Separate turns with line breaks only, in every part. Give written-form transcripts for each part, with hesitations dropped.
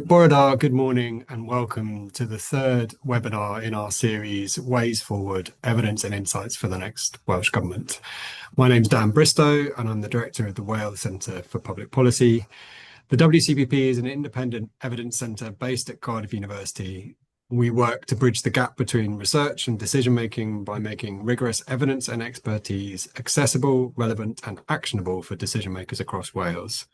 Borodar, good morning and welcome to the third webinar in our series, Ways Forward, Evidence and Insights for the Next Welsh Government. My name's Dan Bristow and I'm the Director of the Wales Centre for Public Policy. The WCPP is an independent evidence centre based at Cardiff University. We work to bridge the gap between research and decision-making by making rigorous evidence and expertise accessible, relevant and actionable for decision-makers across Wales.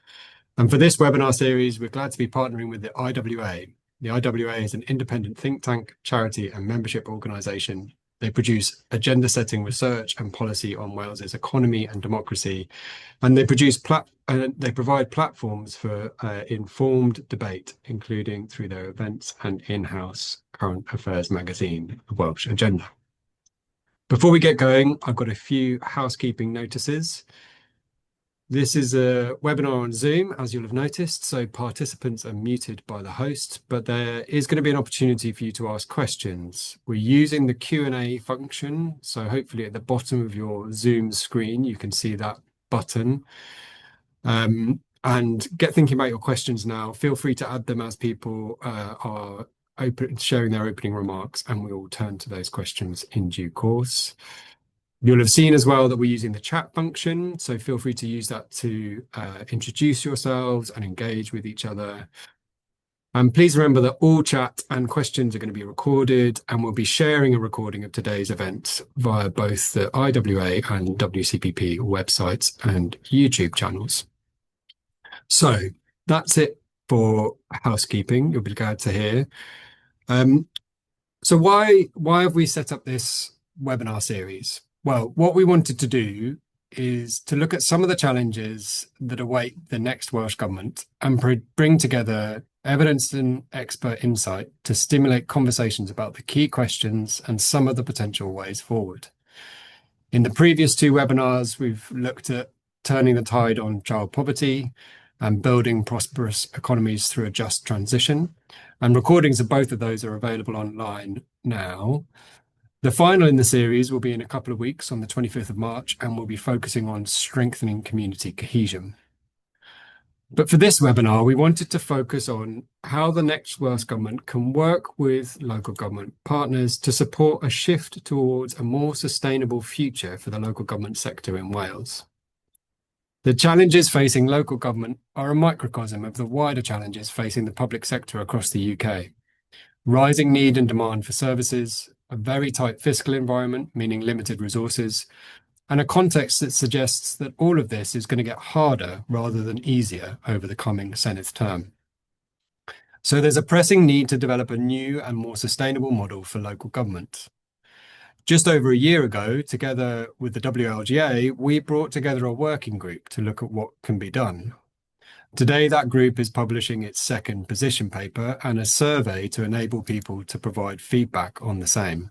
And for this webinar series, we're glad to be partnering with the IWA. The IWA is an independent think tank, charity and membership organisation. They produce agenda-setting research and policy on Wales's economy and democracy, and they provide platforms for informed debate, including through their events and in-house current affairs magazine, The Welsh Agenda. Before we get going, I've got a few housekeeping notices. This is a webinar on Zoom, as you'll have noticed, so participants are muted by the host, but there is going to be an opportunity for you to ask questions. We're using the Q&A function, so hopefully at the bottom of your Zoom screen, you can see that button. And get thinking about your questions now. Feel free to add them as people are sharing their opening remarks, and we will turn to those questions in due course. You'll have seen as well that we're using the chat function, so feel free to use that to introduce yourselves and engage with each other. And please remember that all chat and questions are going to be recorded, and we'll be sharing a recording of today's event via both the IWA and WCPP websites and YouTube channels. So that's it for housekeeping, you'll be glad to hear. So why have we set up this webinar series? Well, what we wanted to do is to look at some of the challenges that await the next Welsh Government and bring together evidence and expert insight to stimulate conversations about the key questions and some of the potential ways forward. In the previous two webinars, we've looked at turning the tide on child poverty and building prosperous economies through a just transition. And recordings of both of those are available online now. The final in the series will be in a couple of weeks on the 25th of March, and we'll be focusing on strengthening community cohesion. But for this webinar, we wanted to focus on how the next Welsh Government can work with local government partners to support a shift towards a more sustainable future for the local government sector in Wales. The challenges facing local government are a microcosm of the wider challenges facing the public sector across the UK. Rising need and demand for services, a very tight fiscal environment, meaning limited resources, and a context that suggests that all of this is going to get harder rather than easier over the coming Senedd term. So there's a pressing need to develop a new and more sustainable model for local government. Just over a year ago, together with the WLGA, we brought together a working group to look at what can be done. Today, that group is publishing its second position paper and a survey to enable people to provide feedback on the same.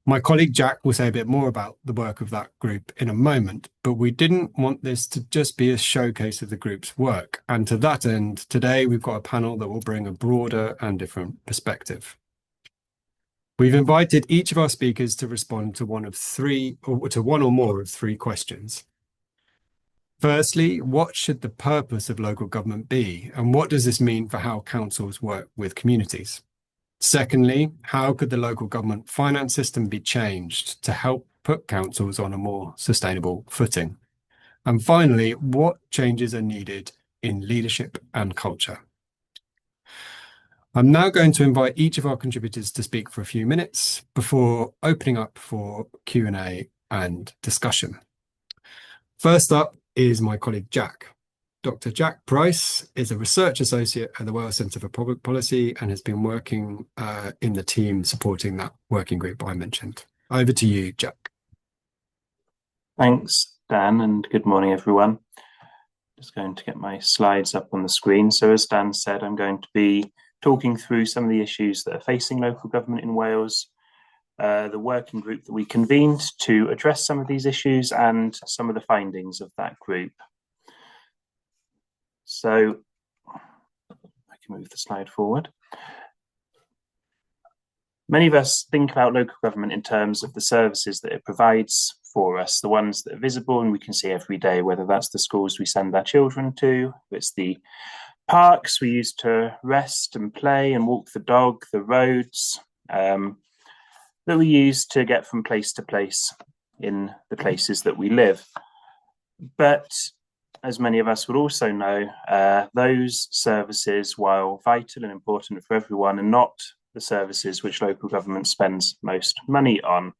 My colleague Jack will say a bit more about the work of that group in a moment, but we didn't want this to just be a showcase of the group's work. And to that end, today we've got a panel that will bring a broader and different perspective. We've invited each of our speakers to respond to one or more of three questions. Firstly, what should the purpose of local government be, and what does this mean for how councils work with communities? Secondly, how could the local government finance system be changed to help put councils on a more sustainable footing? And finally, what changes are needed in leadership and culture? I'm now going to invite each of our contributors to speak for a few minutes before opening up for Q&A and discussion. First up is my colleague Jack. Dr. Jack Price is a research associate at the Welsh Centre for Public Policy and has been working in the team supporting that working group I mentioned. Over to you, Jack.
Thanks, Dan, and good morning, everyone. Just going to get my slides up on the screen. So as Dan said, I'm going to be talking through some of the issues that are facing local government in Wales, the working group that we convened to address some of these issues and some of the findings of that group. So I can move the slide forward. Many of us think about local government in terms of the services that it provides for us, the ones that are visible and we can see every day, whether that's the schools we send our children to, it's the parks we use to rest and play and walk the dog, the roads that we use to get from place to place in the places that we live. But as many of us would also know, those services, while vital and important for everyone, are not the services which local government spends most money on.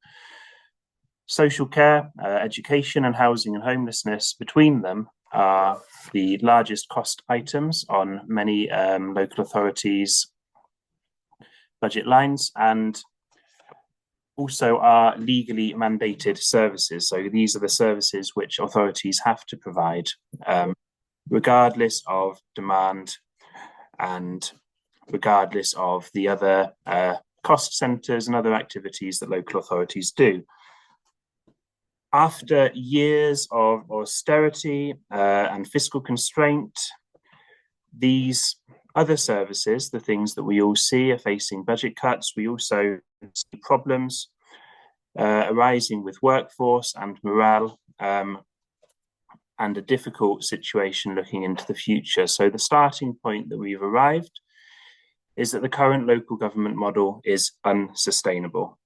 Social care, education and housing and homelessness, between them, are the largest cost items on many local authorities' budget lines, and also are legally mandated services. So these are the services which authorities have to provide, regardless of demand and regardless of the other cost centres and other activities that local authorities do. After years of austerity and fiscal constraint, these other services, the things that we all see, are facing budget cuts. We also see problems arising with workforce and morale, and a difficult situation looking into the future. So the starting point that we've arrived is that the current local government model is unsustainable.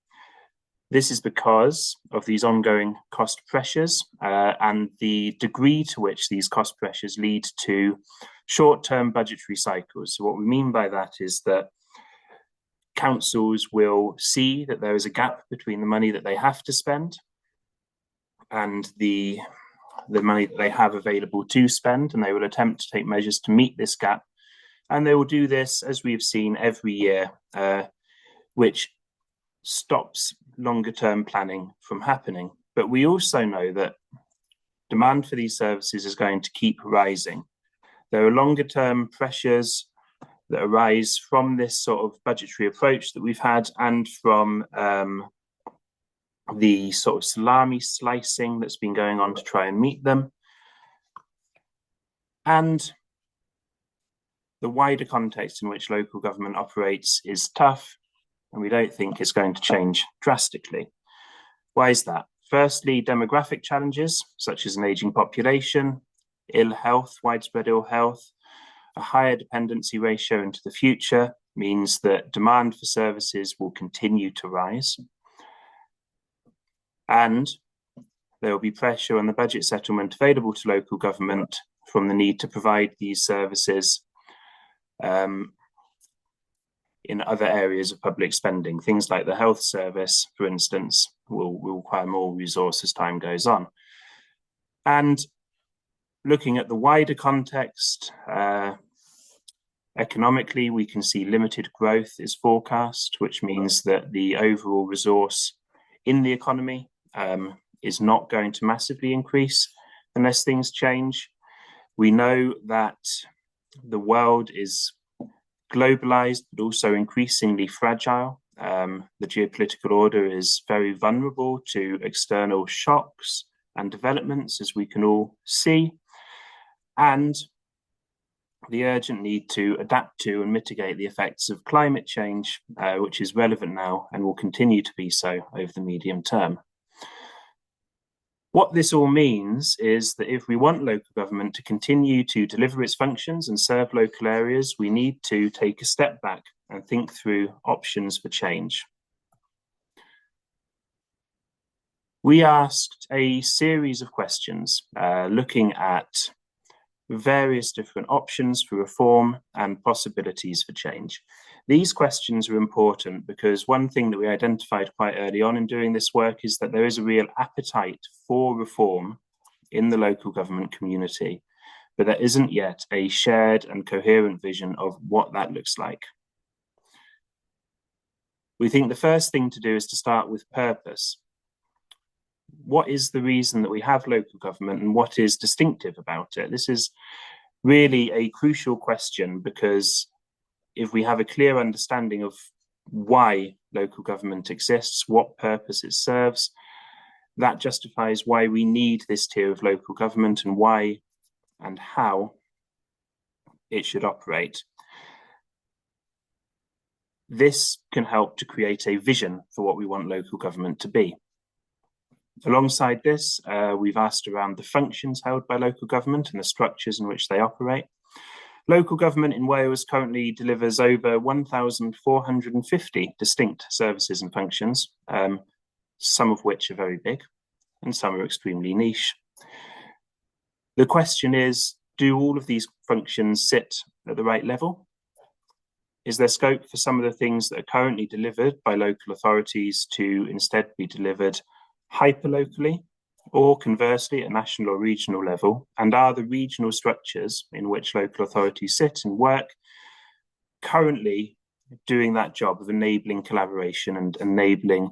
This is because of these ongoing cost pressures and the degree to which these cost pressures lead to short-term budgetary cycles. So what we mean by that is that councils will see that there is a gap between the money that they have to spend and the money that they have available to spend, and they will attempt to take measures to meet this gap. And they will do this, as we've seen, every year, which stops longer-term planning from happening. But we also know that demand for these services is going to keep rising. There are longer-term pressures that arise from this sort of budgetary approach that we've had, and from the sort of salami slicing that's been going on to try and meet them. And the wider context in which local government operates is tough, and we don't think it's going to change drastically. Why is that? Firstly, demographic challenges, such as an aging population, ill health, widespread ill health, a higher dependency ratio into the future means that demand for services will continue to rise. And there will be pressure on the budget settlement available to local government from the need to provide these services in other areas of public spending. Things like the health service, for instance, will require more resource as time goes on. And looking at the wider context, economically, we can see limited growth is forecast, which means that the overall resource in the economy is not going to massively increase unless things change. We know that the world is globalized, but also increasingly fragile. The geopolitical order is very vulnerable to external shocks and developments, as we can all see. And the urgent need to adapt to and mitigate the effects of climate change, which is relevant now and will continue to be so over the medium term. What this all means is that if we want local government to continue to deliver its functions and serve local areas, we need to take a step back and think through options for change. We asked a series of questions looking at various different options for reform and possibilities for change. These questions are important because one thing that we identified quite early on in doing this work is that there is a real appetite for reform in the local government community, but there isn't yet a shared and coherent vision of what that looks like. We think the first thing to do is to start with purpose. What is the reason that we have local government, and what is distinctive about it? This is really a crucial question, because if we have a clear understanding of why local government exists, what purpose it serves, that justifies why we need this tier of local government and why and how it should operate. This can help to create a vision for what we want local government to be. Alongside this, we've asked around the functions held by local government and the structures in which they operate. Local government in Wales currently delivers over 1,450 distinct services and functions, some of which are very big and some are extremely niche. The question is, do all of these functions sit at the right level? Is there scope for some of the things that are currently delivered by local authorities to instead be delivered hyper-locally, or conversely at national or regional level? And are the regional structures in which local authorities sit and work currently doing that job of enabling collaboration and enabling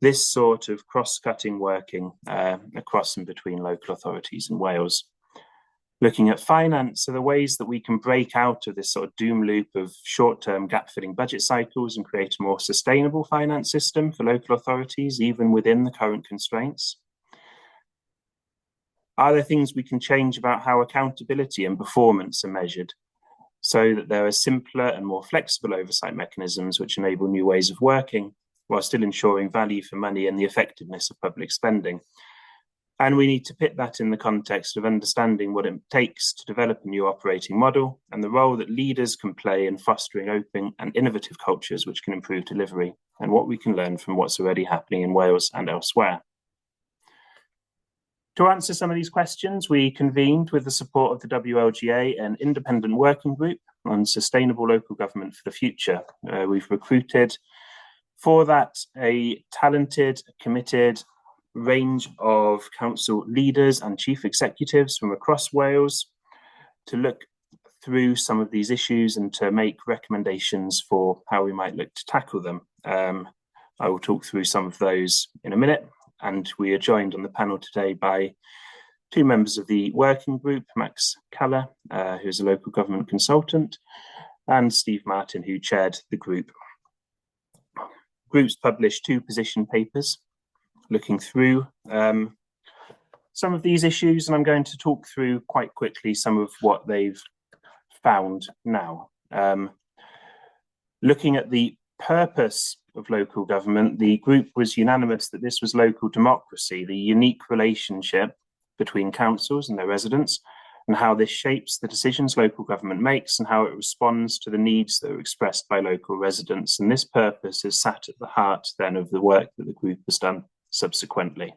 this sort of cross-cutting working across and between local authorities in Wales? Looking at finance, are the ways that we can break out of this sort of doom loop of short-term gap-filling budget cycles and create a more sustainable finance system for local authorities, even within the current constraints? Are there things we can change about how accountability and performance are measured so that there are simpler and more flexible oversight mechanisms which enable new ways of working while still ensuring value for money and the effectiveness of public spending? And we need to put that in the context of understanding what it takes to develop a new operating model and the role that leaders can play in fostering open and innovative cultures which can improve delivery, and what we can learn from what's already happening in Wales and elsewhere. To answer some of these questions, we convened with the support of the WLGA and Independent Working Group on Sustainable Local Government for the Future. We've recruited for that a talented, committed range of council leaders and chief executives from across Wales to look through some of these issues and to make recommendations for how we might look to tackle them. I will talk through some of those in a minute, and we are joined on the panel today by two members of the working group, Max Caller, who's a local government consultant, and Steve Martin, who chaired the group. Groups published two position papers looking through some of these issues, and I'm going to talk through quite quickly some of what they've found now. Looking at the purpose of local government, the group was unanimous that this was local democracy, the unique relationship between councils and their residents, and how this shapes the decisions local government makes and how it responds to the needs that are expressed by local residents. And this purpose is sat at the heart then of the work that the group has done subsequently.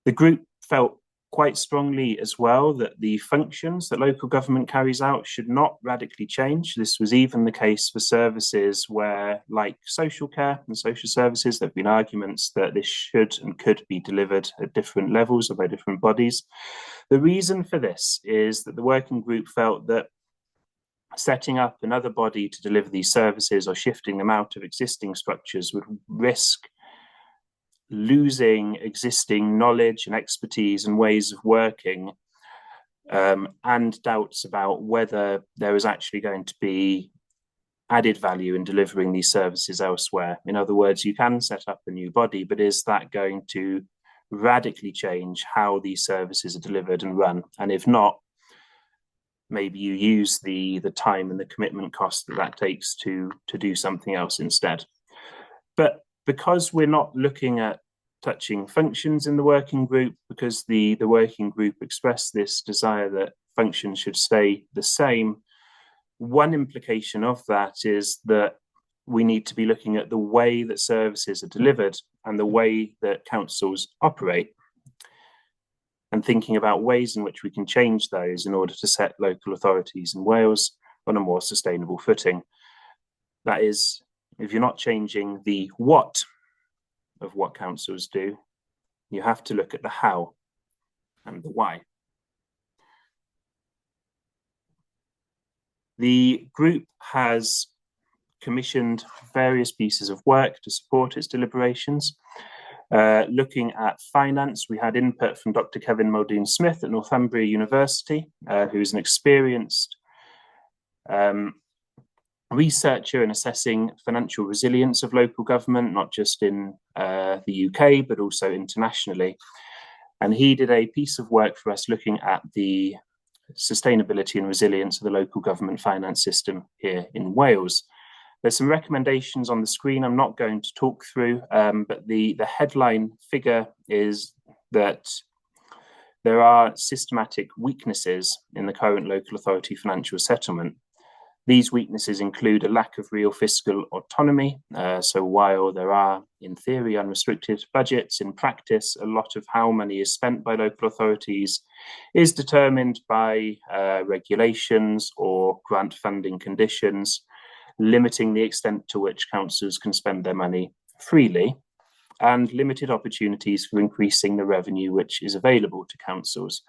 The group felt quite strongly as well that the functions that local government carries out should not radically change. This was even the case for services where, like social care and social services, there have been arguments that this should and could be delivered at different levels or by different bodies. The reason for this is that the working group felt that setting up another body to deliver these services or shifting them out of existing structures would risk losing existing knowledge and expertise and ways of working, and doubts about whether there is actually going to be added value in delivering these services elsewhere. In other words, you can set up a new body, but is that going to radically change how these services are delivered and run? And if not, maybe you use the time and the commitment cost that takes to do something else instead. But because we're not looking at touching functions in the working group, because the working group expressed this desire that functions should stay the same, one implication of that is that we need to be looking at the way that services are delivered and the way that councils operate, and thinking about ways in which we can change those in order to set local authorities in Wales on a more sustainable footing. That is, if you're not changing the what of what councils do, you have to look at the how and the why. The group has commissioned various pieces of work to support its deliberations. Looking at finance, we had input from Dr. Kevin Muldoon-Smith at Northumbria University, who is an experienced researcher in assessing financial resilience of local government, not just in the UK, but also internationally. And he did a piece of work for us looking at the sustainability and resilience of the local government finance system here in Wales. There's some recommendations on the screen I'm not going to talk through, but the headline figure is that there are systematic weaknesses in the current local authority financial settlement. These weaknesses include a lack of real fiscal autonomy. So while there are, in theory, unrestricted budgets, in practice, a lot of how money is spent by local authorities is determined by regulations or grant funding conditions, limiting the extent to which councils can spend their money freely, and limited opportunities for increasing the revenue which is available to councils.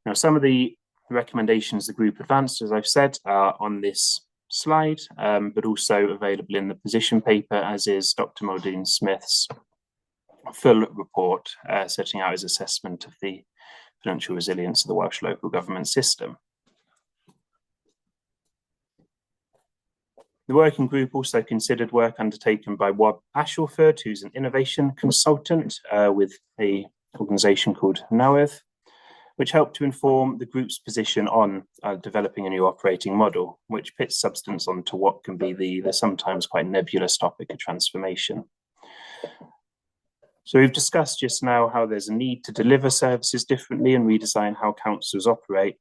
Now, some of the recommendations the group advanced, as I've said, are on this slide, but also available in the position paper, as is Dr. Muldoon Smith's full report setting out his assessment of the financial resilience of the Welsh local government system. The working group also considered work undertaken by Wab Ashwford, who's an innovation consultant with an organisation called Nawydd, which helped to inform the group's position on developing a new operating model, which pits substance onto what can be the sometimes quite nebulous topic of transformation. So we've discussed just now how there's a need to deliver services differently and redesign how councils operate.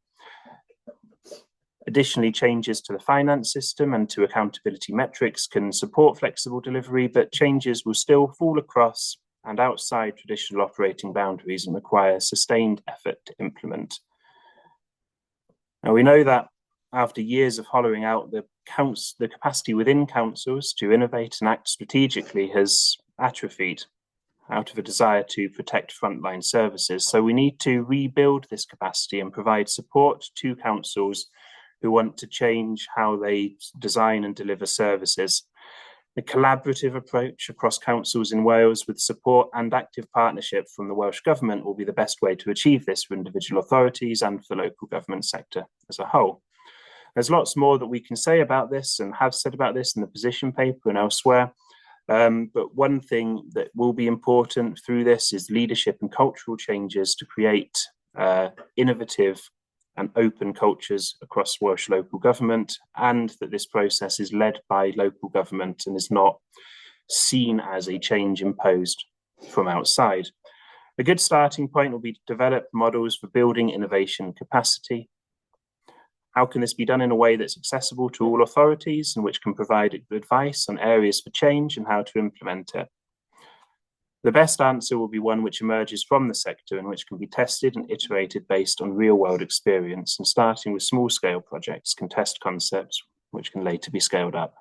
Additionally, changes to the finance system and to accountability metrics can support flexible delivery, but changes will still fall across and outside traditional operating boundaries and require sustained effort to implement. Now, we know that after years of hollowing out, the capacity within councils to innovate and act strategically has atrophied out of a desire to protect frontline services. So we need to rebuild this capacity and provide support to councils who want to change how they design and deliver services. The collaborative approach across councils in Wales with support and active partnership from the Welsh Government will be the best way to achieve this for individual authorities and for the local government sector as a whole. There's lots more that we can say about this and have said about this in the position paper and elsewhere. But one thing that will be important through this is leadership and cultural changes to create innovative and open cultures across Welsh local government, and that this process is led by local government and is not seen as a change imposed from outside. A good starting point will be to develop models for building innovation capacity. How can this be done in a way that's accessible to all authorities and which can provide advice on areas for change and how to implement it? The best answer will be one which emerges from the sector and which can be tested and iterated based on real-world experience, and starting with small-scale projects can test concepts which can later be scaled up.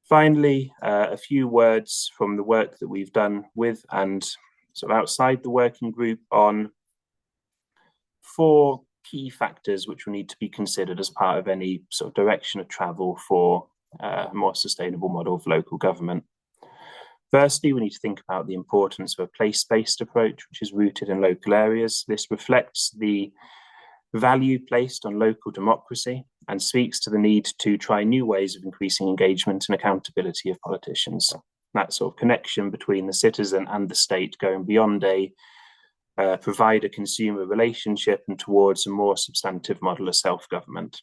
Finally, a few words from the work that we've done with and sort of outside the working group on 4 key factors which will need to be considered as part of any sort of direction of travel for a more sustainable model of local government. Firstly, we need to think about the importance of a place-based approach, which is rooted in local areas. This reflects the value placed on local democracy and speaks to the need to try new ways of increasing engagement and accountability of politicians. That sort of connection between the citizen and the state, going beyond a provider-consumer relationship and towards a more substantive model of self-government.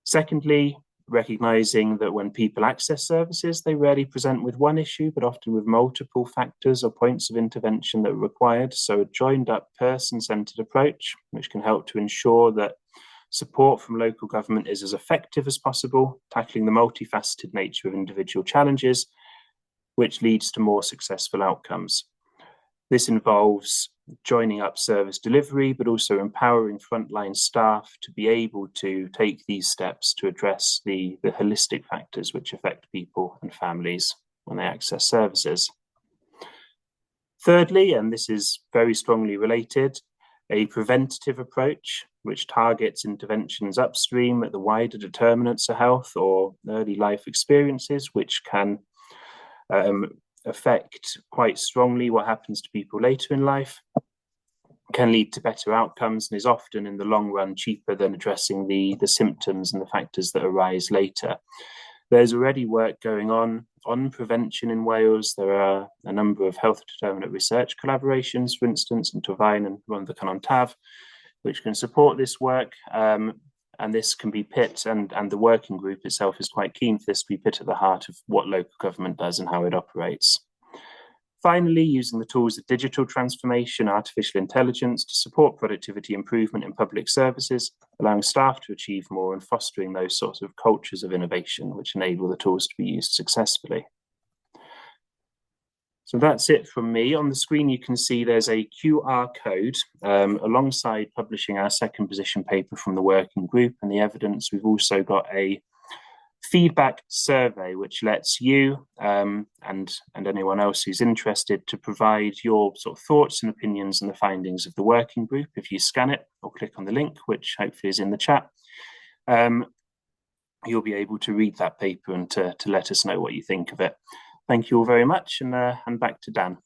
Secondly, recognizing that when people access services, they rarely present with one issue, but often with multiple factors or points of intervention that are required. So a joined up person-centered approach, which can help to ensure that support from local government is as effective as possible, tackling the multifaceted nature of individual challenges, which leads to more successful outcomes. This involves joining up service delivery, but also empowering frontline staff to be able to take these steps to address the holistic factors which affect people and families when they access services. Thirdly, and this is very strongly related, a preventative approach which targets interventions upstream at the wider determinants of health or early life experiences, which can affect quite strongly what happens to people later in life, can lead to better outcomes, and is often in the long run cheaper than addressing the symptoms and the factors that arise later. There's already work going on prevention in Wales. There are a number of health determinant research collaborations, for instance, in Torfaen and Rhondda Cynon Taf, which can support this work. And this can be put, and the working group itself is quite keen for this to be put at the heart of what local government does and how it operates. Finally, using the tools of digital transformation, artificial intelligence to support productivity improvement in public services, allowing staff to achieve more and fostering those sorts of cultures of innovation which enable the tools to be used successfully. So that's it from me. On the screen, you can see there's a QR code alongside publishing our second position paper from the working group and the evidence. We've also got a feedback survey, which lets you and anyone else who's interested to provide your sort of thoughts and opinions on the findings of the working group. If you scan it or click on the link, which hopefully is in the chat, you'll be able to read that paper and to let us know what you think of it. Thank you all very much, and back to Dan.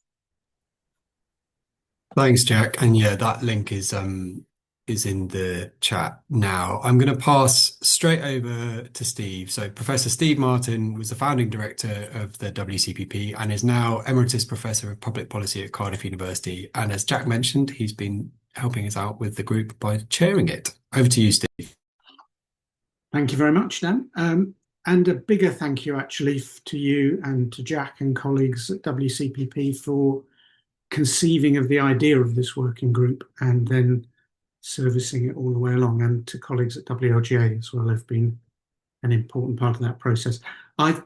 Thanks, Jack. And yeah, that link is in the chat now. I'm going to pass straight over to Steve. So Professor Steve Martin was the founding director of the WCPP and is now Emeritus Professor of Public Policy at Cardiff University. And as Jack mentioned, he's been helping us out with the group by chairing it. Over to you, Steve.
Thank you very much, Dan. And a bigger thank you actually to you and to Jack and colleagues at WCPP for conceiving of the idea of this working group and then servicing it all the way along, and to colleagues at WLGA as well have been an important part of that process. I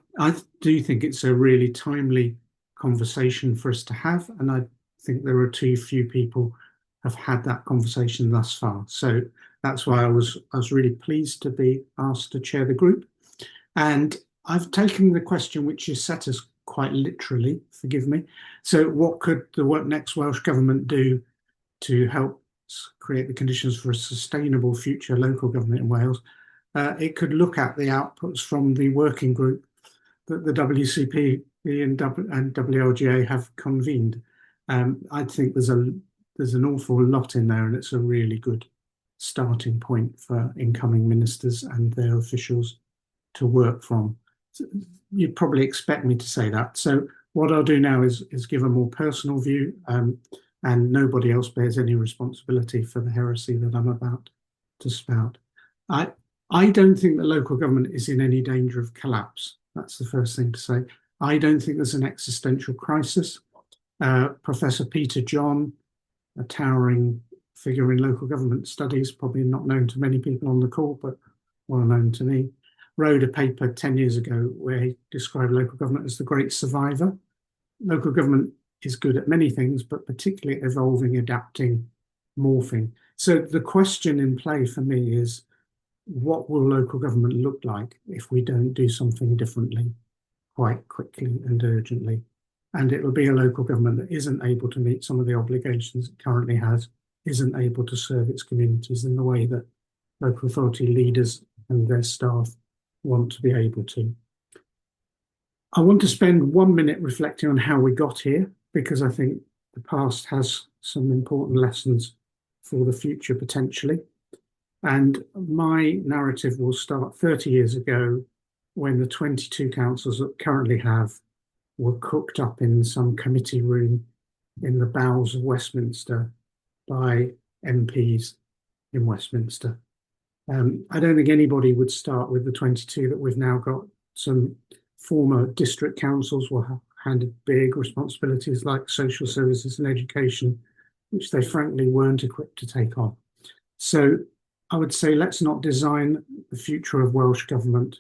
do think it's a really timely conversation for us to have, and I think there are too few people have had that conversation thus far. So that's why I was really pleased to be asked to chair the group. And I've taken the question which is set us quite literally, forgive me. So what could the next Welsh Government do to help create the conditions for a sustainable future local government in Wales? It could look at the outputs from the working group that the WCPP and WLGA have convened. I think there's an awful lot in there, and it's a really good starting point for incoming ministers and their officials to work from. You'd probably expect me to say that. So what I'll do now is give a more personal view, and nobody else bears any responsibility for the heresy that I'm about to spout. I don't think that local government is in any danger of collapse. That's the first thing to say. I don't think there's an existential crisis. Professor Peter John, a towering figure in local government studies, probably not known to many people on the call, but well known to me, wrote a paper 10 years ago where he described local government as the great survivor. Local government is good at many things, but particularly evolving, adapting, morphing. So the question in play for me is, what will local government look like if we don't do something differently quite quickly and urgently? And it will be a local government that isn't able to meet some of the obligations it currently has, isn't able to serve its communities in the way that local authority leaders and their staff want to be able to. I want to spend 1 minute reflecting on how we got here, because I think the past has some important lessons for the future potentially. And my narrative will start 30 years ago when the 22 councils that we currently have were cooked up in some committee room in the bowels of Westminster by MPs in Westminster. I don't think anybody would start with the 22 that we've now got. Some former district councils were handed big responsibilities like social services and education, which they frankly weren't equipped to take on. So I would say let's not design the future of Welsh Government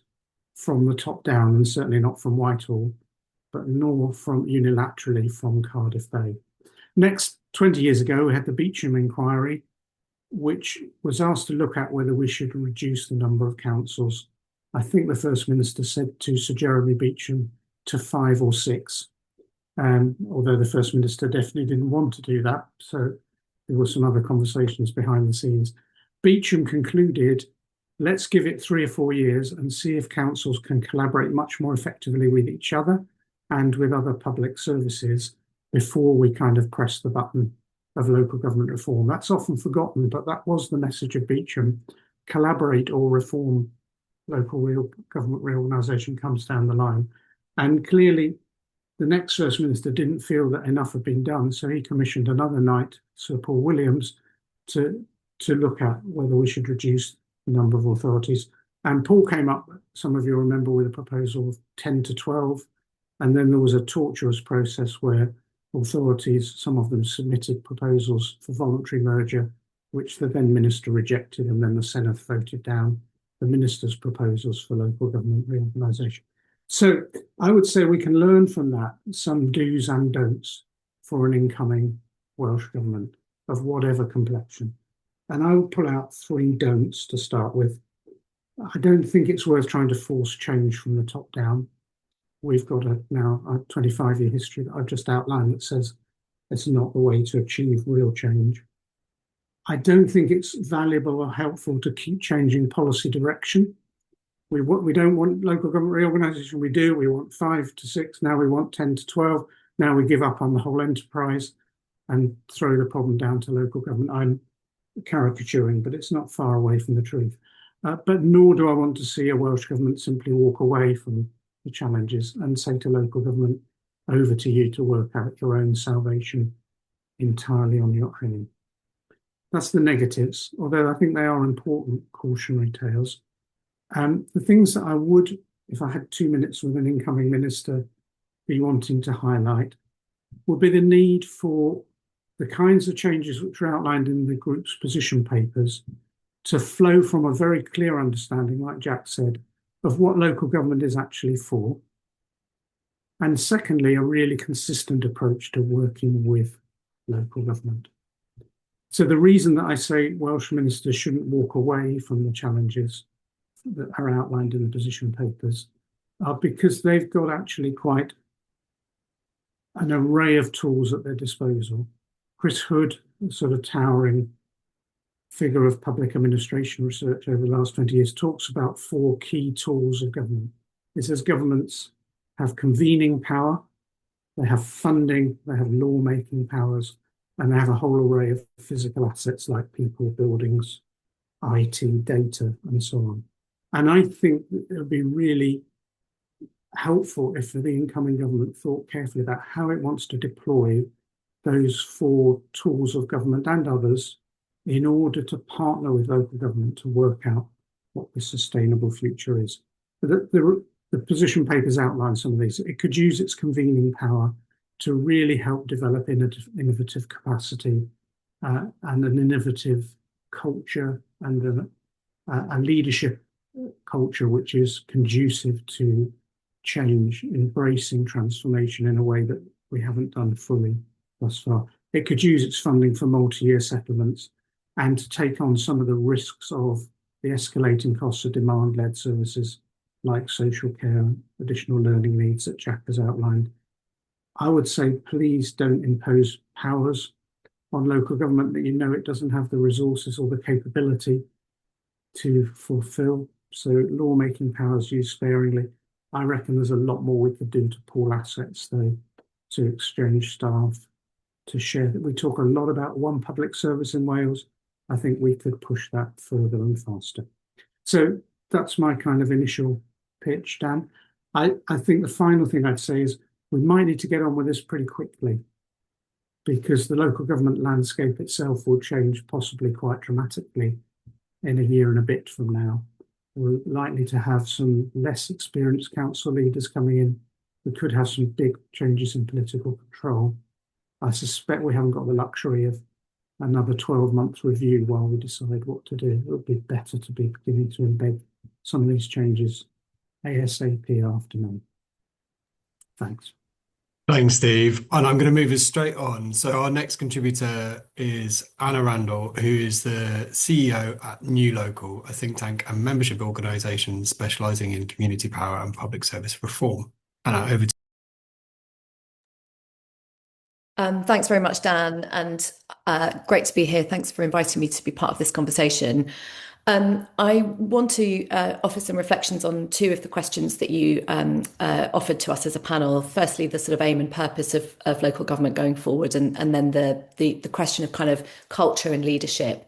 from the top down, and certainly not from Whitehall, but nor from unilaterally from Cardiff Bay. Next, 20 years ago, we had the Beecham inquiry, which was asked to look at whether we should reduce the number of councils. I think the First Minister said to Sir Jeremy Beecham to 5 or 6, although the First Minister definitely didn't want to do that. So there were some other conversations behind the scenes. Beecham concluded, let's give it 3 or 4 years and see if councils can collaborate much more effectively with each other and with other public services before we kind of press the button of local government reform. That's often forgotten, but that was the message of Beecham. Collaborate or reform local government reorganisation comes down the line. And clearly, the next First Minister didn't feel that enough had been done, so he commissioned another knight, Sir Paul Williams, to look at whether we should reduce the number of authorities. And Paul came up, some of you remember, with a proposal of 10 to 12, and then there was a tortuous process where authorities, some of them submitted proposals for voluntary merger, which the then minister rejected, and then the Senate voted down the minister's proposals for local government reorganisation. So I would say we can learn from that some do's and don'ts for an incoming Welsh Government of whatever complexion. And I will pull out 3 don'ts to start with. I don't think it's worth trying to force change from the top down. We've got now a 25-year history that I've just outlined that says it's not the way to achieve real change. I don't think it's valuable or helpful to keep changing policy direction. We don't want local government reorganisation. We do. We want 5 to 6. Now we want 10 to 12. Now we give up on the whole enterprise and throw the problem down to local government. I'm caricaturing, but it's not far away from the truth. But nor do I want to see a Welsh Government simply walk away from the challenges and say to local government, over to you to work out your own salvation entirely on your own. That's the negatives, although I think they are important cautionary tales. The things that I would, if I had 2 minutes with an incoming minister, be wanting to highlight would be the need for the kinds of changes which are outlined in the group's position papers to flow from a very clear understanding, like Jack said, of what local government is actually for. And secondly, a really consistent approach to working with local government. So the reason that I say Welsh ministers shouldn't walk away from the challenges that are outlined in the position papers are because they've got actually quite an array of tools at their disposal. Chris Hood, a sort of towering figure of public administration research over the last 20 years, talks about 4 key tools of government. It says governments have convening power, they have funding, they have law-making powers, and they have a whole array of physical assets like people, buildings, IT, data, and so on. And I think it would be really helpful if the incoming government thought carefully about how it wants to deploy those 4 tools of government and others in order to partner with local government to work out what the sustainable future is. The position papers outline some of these. It could use its convening power to really help develop innovative capacity and an innovative culture and a leadership culture which is conducive to change, embracing transformation in a way that we haven't done fully thus far. It could use its funding for multi-year settlements and to take on some of the risks of the escalating costs of demand-led services like social care, additional learning needs that Jack has outlined. I would say, please don't impose powers on local government that you know it doesn't have the resources or the capability to fulfill. So lawmaking powers used sparingly. I reckon there's a lot more we could do to pool assets, though, to exchange staff, to share. We talk a lot about one public service in Wales. I think we could push that further and faster. So that's my kind of initial pitch, Dan. I think the final thing I'd say is we might need to get on with this pretty quickly because the local government landscape itself will change possibly quite dramatically in a year and a bit from now. We're likely to have some less experienced council leaders coming in. We could have some big changes in political control. I suspect we haven't got the luxury of another 12-month review while we decide what to do. It would be better to be beginning to embed some of these changes ASAP after May. Thanks.
Thanks, Steve. And I'm going to move us straight on. So our next contributor is Anna Randall, who is the CEO at New Local, a think tank and membership organisation specialising in community power and public service reform. Anna, over to
you. Thanks very much, Dan, and great to be here. Thanks for inviting me to be part of this conversation. I want to offer some reflections on 2 of the questions that you offered to us as a panel. Firstly, the sort of aim and purpose of local government going forward, and then the question of kind of culture and leadership.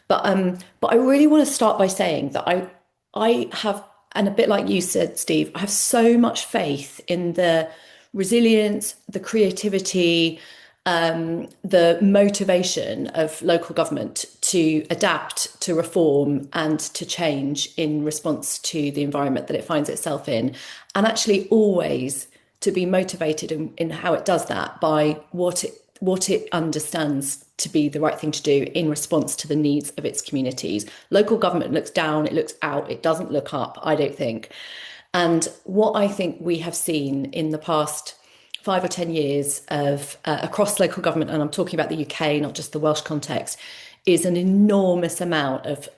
But I really want to start by saying that I have, and a bit like you said, Steve, I have so much faith in the resilience, the creativity, the motivation of local government to adapt, to reform and to change in response to the environment that it finds itself in, and actually always to be motivated in how it does that by what it understands to be the right thing to do in response to the needs of its communities. Local government looks down, it looks out, it doesn't look up, I don't think. And what I think we have seen in the past 5 or 10 years of across local government, and I'm talking about the UK, not just the Welsh context, is an enormous amount of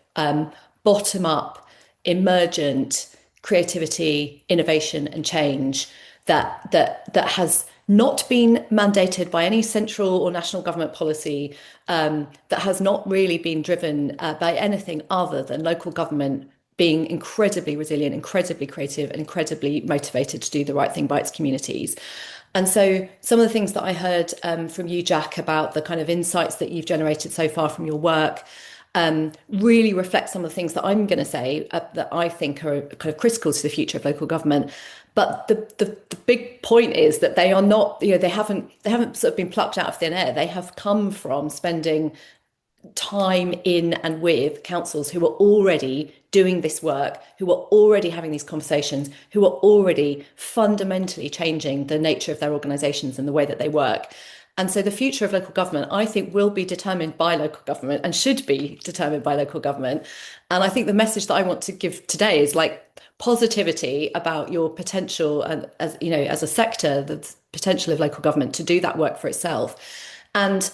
bottom-up, emergent creativity, innovation, and change that has not been mandated by any central or national government policy, that has not really been driven by anything other than local government being incredibly resilient, incredibly creative, and incredibly motivated to do the right thing by its communities. And so some of the things that I heard from you, Jack, about the kind of insights that you've generated so far from your work really reflect some of the things that I'm going to say that I think are kind of critical to the future of local government. But the big point is that they are not, they haven't sort of been plucked out of thin air. They have come from spending time in and with councils who are already doing this work, who are already having these conversations, who are already fundamentally changing the nature of their organisations and the way that they work. And so the future of local government, I think, will be determined by local government and should be determined by local government. And I think the message that I want to give today is like positivity about your potential, and as a sector, the potential of local government to do that work for itself. And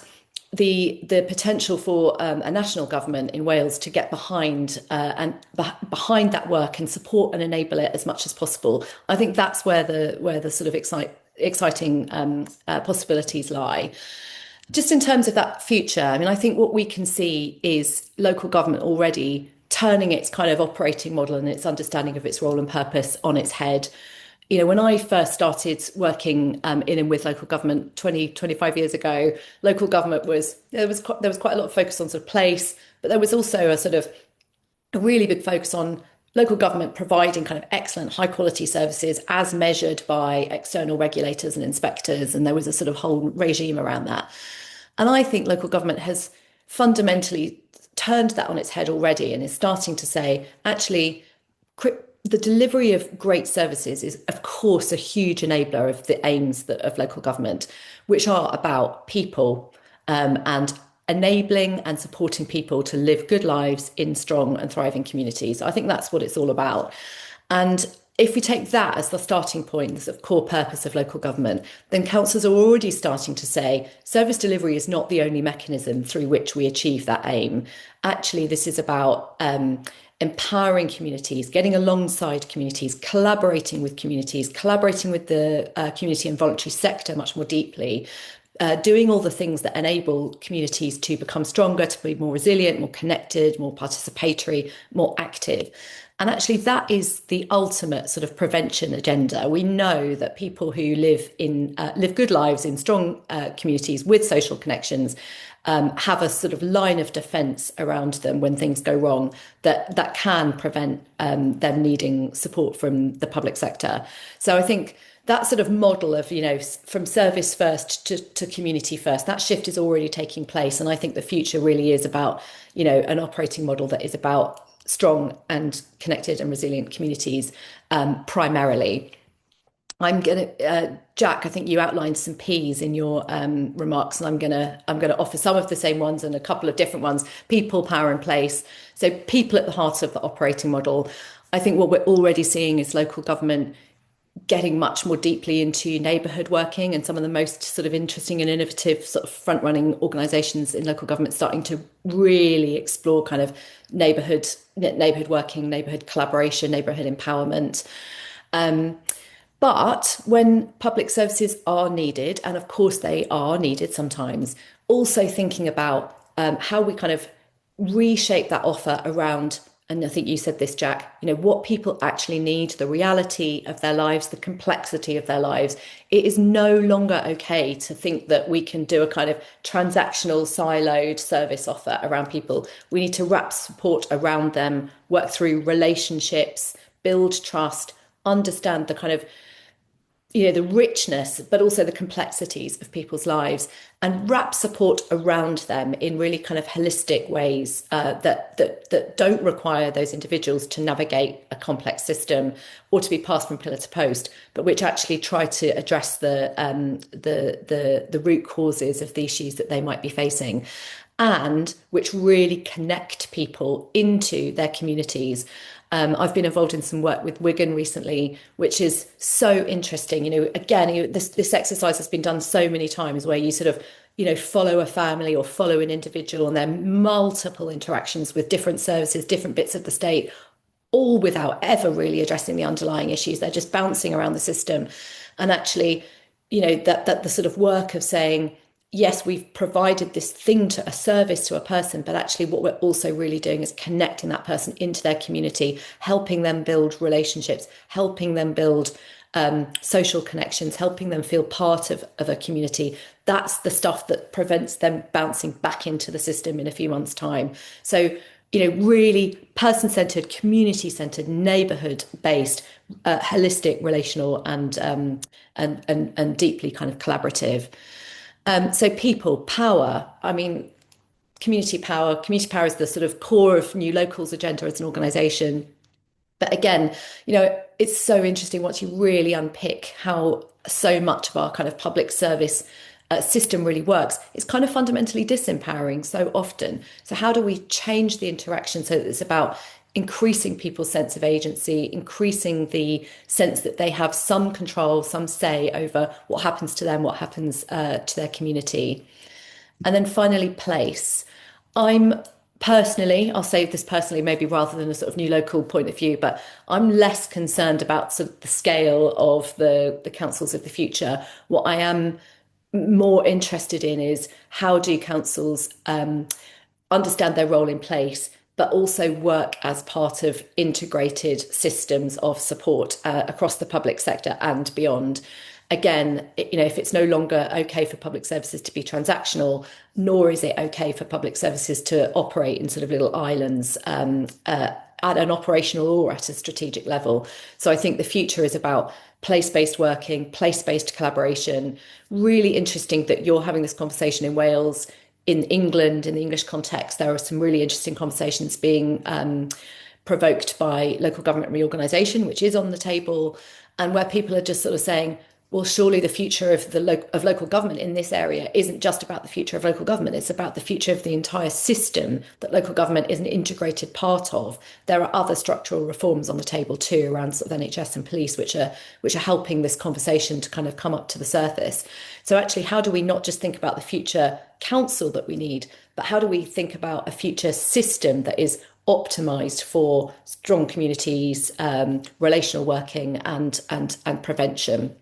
the potential for a national government in Wales to get behind behind that work and support and enable it as much as possible. I think that's where the sort of exciting possibilities lie. Just in terms of that future, I mean, I think what we can see is local government already turning its kind of operating model and its understanding of its role and purpose on its head. When I first started working in and with local government 25 years ago, local government there was quite a lot of focus on sort of place, but there was also a really big focus on local government providing kind of excellent high quality services as measured by external regulators and inspectors. And there was a sort of whole regime around that. And I think local government has fundamentally turned that on its head already and is starting to say, actually, the delivery of great services is, of course, a huge enabler of the aims of local government, which are about people and enabling and supporting people to live good lives in strong and thriving communities. I think that's what it's all about. And if we take that as the starting point, the sort of core purpose of local government, then councils are already starting to say service delivery is not the only mechanism through which we achieve that aim. Actually, this is about empowering communities, getting alongside communities, collaborating with the community and voluntary sector much more deeply, doing all the things that enable communities to become stronger, to be more resilient, more connected, more participatory, more active. And actually, that is the ultimate sort of prevention agenda. We know that people who live good lives in strong communities with social connections have a sort of line of defence around them when things go wrong that can prevent them needing support from the public sector. So I think that sort of model of, from service first to community first, that shift is already taking place. And I think the future really is about, an operating model that is about strong and connected and resilient communities primarily. I'm gonna, Jack, I think you outlined some P's in your remarks, and I'm gonna offer some of the same ones and a couple of different ones. People, power, and place. So people at the heart of the operating model. I think what we're already seeing is local government getting much more deeply into neighbourhood working, and some of the most sort of interesting and innovative sort of front-running organisations in local government starting to really explore kind of neighbourhood working, neighbourhood collaboration, neighbourhood empowerment. But when public services are needed, and of course they are needed sometimes, also thinking about how we kind of reshape that offer around, and I think you said this, Jack, what people actually need, the reality of their lives, the complexity of their lives. It is no longer okay to think that we can do a kind of transactional, siloed service offer around people. We need to wrap support around them, work through relationships, build trust, understand the kind of the richness, but also the complexities of people's lives, and wrap support around them in really kind of holistic ways that don't require those individuals to navigate a complex system or to be passed from pillar to post, but which actually try to address the root causes of the issues that they might be facing, and which really connect people into their communities. I've been involved in some work with Wigan recently, which is so interesting. Again, this exercise has been done so many times where you sort of, follow a family or follow an individual and their multiple interactions with different services, different bits of the state, all without ever really addressing the underlying issues. They're just bouncing around the system. And actually, that the sort of work of saying, yes, we've provided this thing to a service to a person, but actually what we're also really doing is connecting that person into their community, helping them build relationships, helping them build social connections, helping them feel part of a community. That's the stuff that prevents them bouncing back into the system in a few months' time. So, really person-centered, community-centered, neighborhood-based, holistic, relational, and deeply kind of collaborative. So people, power, community power is the sort of core of New Local's agenda as an organisation. But again, it's so interesting once you really unpick how so much of our kind of public service system really works. It's kind of fundamentally disempowering so often. So how do we change the interaction so that it's about increasing people's sense of agency, increasing the sense that they have some control, some say over what happens to them, what happens to their community. And then finally, place. I'll say this personally, maybe rather than a sort of New Local point of view, but I'm less concerned about sort of the scale of the councils of the future. What I am more interested in is how do councils understand their role in place, but also work as part of integrated systems of support across the public sector and beyond. Again, if it's no longer okay for public services to be transactional, nor is it okay for public services to operate in sort of little islands at an operational or at a strategic level. So I think the future is about place-based working, place-based collaboration. Really interesting that you're having this conversation in Wales. In England, in the English context, there are some really interesting conversations being provoked by local government reorganisation, which is on the table, and where people are just sort of saying, well, surely the future of local government in this area isn't just about the future of local government. It's about the future of the entire system that local government is an integrated part of. There are other structural reforms on the table too around sort of NHS and police, which are helping this conversation to kind of come up to the surface. So actually, how do we not just think about the future council that we need, but how do we think about a future system that is optimised for strong communities, relational working, and prevention?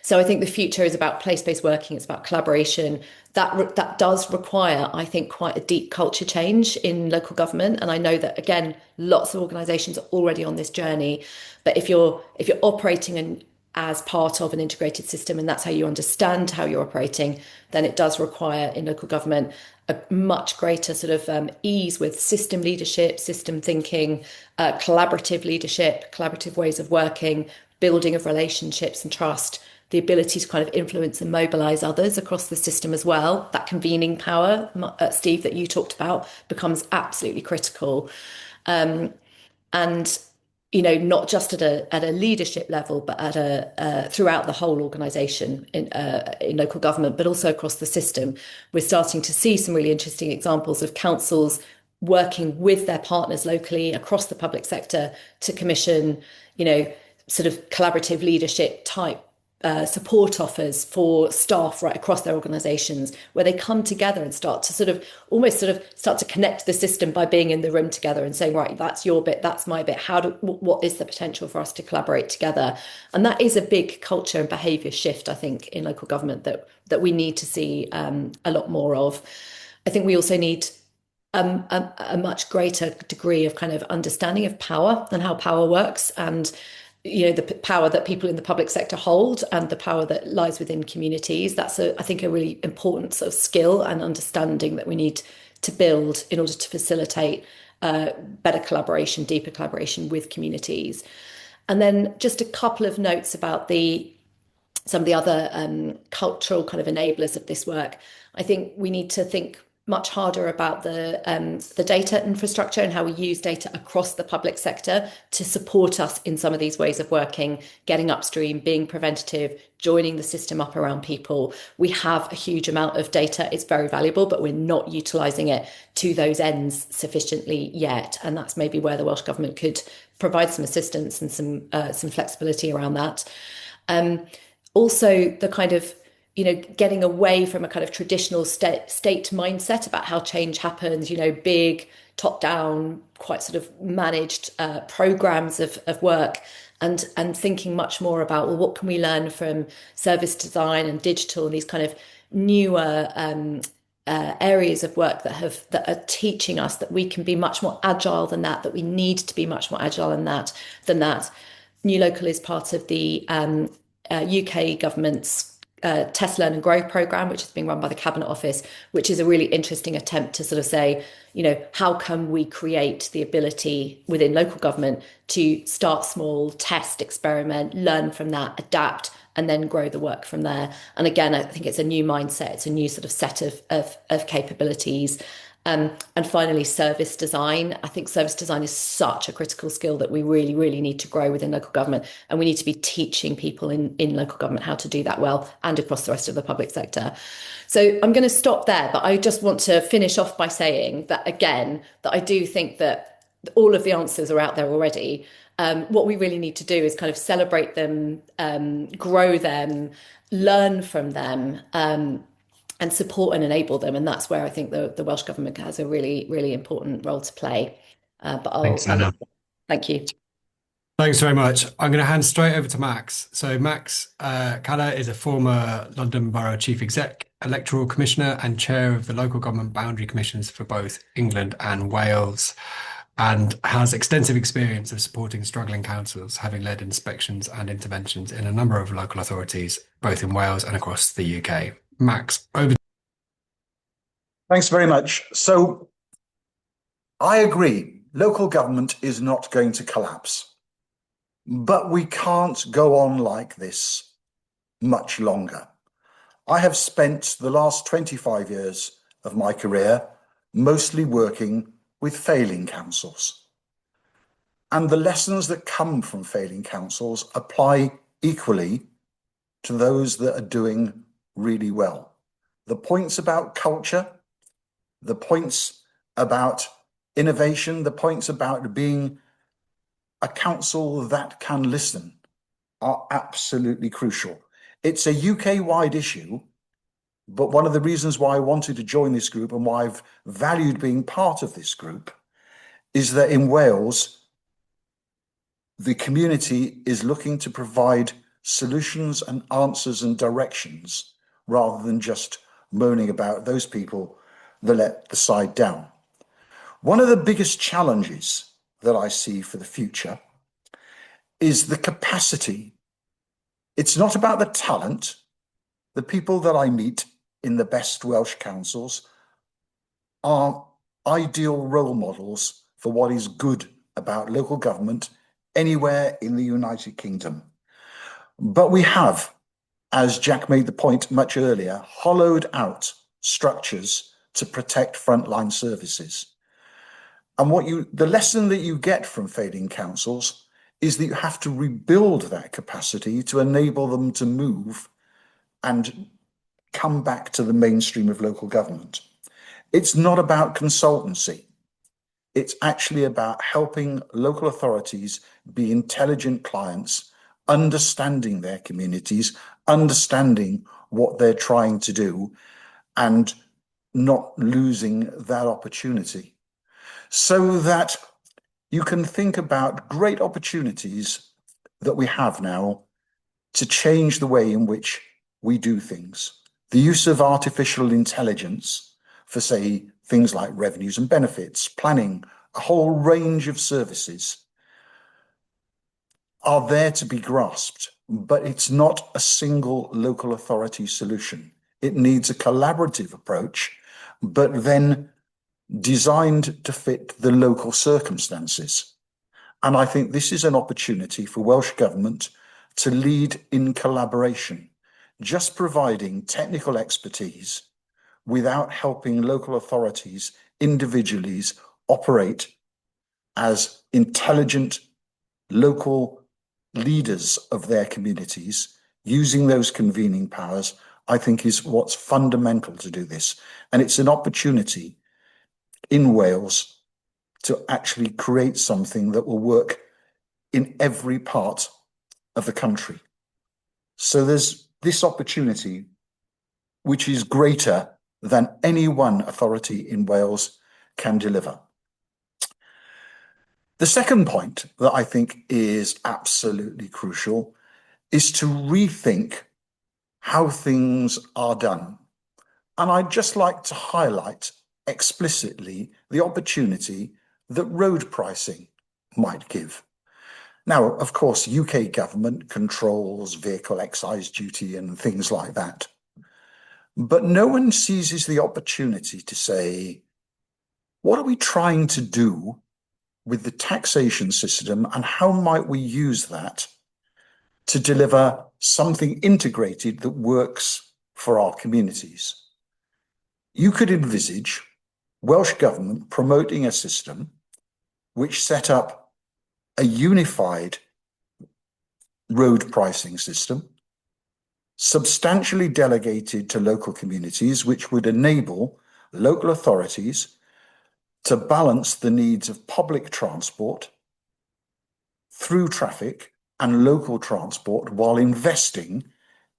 So I think the future is about place-based working. It's about collaboration. That does require, I think, quite a deep culture change in local government. And I know that, again, lots of organisations are already on this journey. But if you're operating as part of an integrated system, and that's how you understand how you're operating, then it does require in local government a much greater sort of ease with system leadership, system thinking, collaborative leadership, collaborative ways of working, building of relationships and trust, the ability to kind of influence and mobilise others across the system as well. That convening power, Steve, that you talked about, becomes absolutely critical. And not just at a leadership level, but at throughout the whole organisation in local government, but also across the system. We're starting to see some really interesting examples of councils working with their partners locally across the public sector to commission, sort of collaborative leadership type support offers for staff right across their organisations, where they come together and start to start to connect the system by being in the room together and saying, right, that's your bit, that's my bit. What is the potential for us to collaborate together? And that is a big culture and behaviour shift, I think, in local government that we need to see a lot more of. I think we also need a much greater degree of kind of understanding of power and how power works, and the power that people in the public sector hold and the power that lies within communities. That's, I think, a really important sort of skill and understanding that we need to build in order to facilitate better collaboration, deeper collaboration with communities. And then just a couple of notes about the some of the other cultural kind of enablers of this work, I think we need to think much harder about the data infrastructure and how we use data across the public sector to support us in some of these ways of working, getting upstream, being preventative, joining the system up around people. We have a huge amount of data. It's very valuable, but we're not utilising it to those ends sufficiently yet. And that's maybe where the Welsh Government could provide some assistance and some flexibility around that. Also, the kind of getting away from a kind of traditional state mindset about how change happens, big top down, quite sort of managed programs of work, and thinking much more about, well, what can we learn from service design and digital and these kind of newer areas of work that are teaching us that we can be much more agile than that we need to be much more agile than that. New Local is part of the UK government's Test, Learn and Grow programme, which is being run by the Cabinet Office, which is a really interesting attempt to sort of say, how can we create the ability within local government to start small, test, experiment, learn from that, adapt, and then grow the work from there. And again, I think it's a new mindset, it's a new sort of set of capabilities. And finally, service design. I think service design is such a critical skill that we really, really need to grow within local government. And we need to be teaching people in local government how to do that well and across the rest of the public sector. So I'm going to stop there, but I just want to finish off by saying that, again, that I do think that all of the answers are out there already. What we really need to do is kind of celebrate them, grow them, learn from them, and support and enable them. And that's where I think the Welsh Government has a really, really important role to play.
Thanks, Anna.
Thank you.
Thanks very much. I'm going to hand straight over to Max. So Max Calla is a former London Borough Chief Exec, Electoral Commissioner and Chair of the Local Government Boundary Commissions for both England and Wales, and has extensive experience of supporting struggling councils, having led inspections and interventions in a number of local authorities, both in Wales and across the UK. Max, over.
Thanks very much. So I agree, local government is not going to collapse, but we can't go on like this much longer. I have spent the last 25 years of my career mostly working with failing councils. And the lessons that come from failing councils apply equally to those that are doing really well. The points about culture, the points about innovation, the points about being a council that can listen are absolutely crucial. It's a UK-wide issue, but one of the reasons why I wanted to join this group and why I've valued being part of this group is that in Wales, the community is looking to provide solutions and answers and directions rather than just moaning about those people that let the side down. One of the biggest challenges that I see for the future is the capacity. It's not about the talent. The people that I meet in the best Welsh councils are ideal role models for what is good about local government anywhere in the United Kingdom. But we have, as Jack made the point much earlier, hollowed out structures to protect frontline services. And the lesson that you get from failing councils is that you have to rebuild that capacity to enable them to move and come back to the mainstream of local government. It's not about consultancy. It's actually about helping local authorities be intelligent clients, understanding their communities, understanding what they're trying to do, and not losing that opportunity. So that you can think about great opportunities that we have now to change the way in which we do things. The use of artificial intelligence for, say, things like revenues and benefits, planning, a whole range of services are there to be grasped, but it's not a single local authority solution. It needs a collaborative approach, but then designed to fit the local circumstances. And I think this is an opportunity for Welsh Government to lead in collaboration just providing technical expertise without helping local authorities individually operate as intelligent local leaders of their communities, using those convening powers, I think is what's fundamental to do this. And it's an opportunity in Wales to actually create something that will work in every part of the country. So there's this opportunity, which is greater than any one authority in Wales can deliver. The second point that I think is absolutely crucial is to rethink how things are done. And I'd just like to highlight explicitly the opportunity that road pricing might give. Now, of course, UK government controls vehicle excise duty and things like that. But no one seizes the opportunity to say, what are we trying to do with the taxation system, and how might we use that to deliver something integrated that works for our communities? You could envisage Welsh Government promoting a system which set up a unified road pricing system, substantially delegated to local communities, which would enable local authorities to balance the needs of public transport, through traffic and local transport, while investing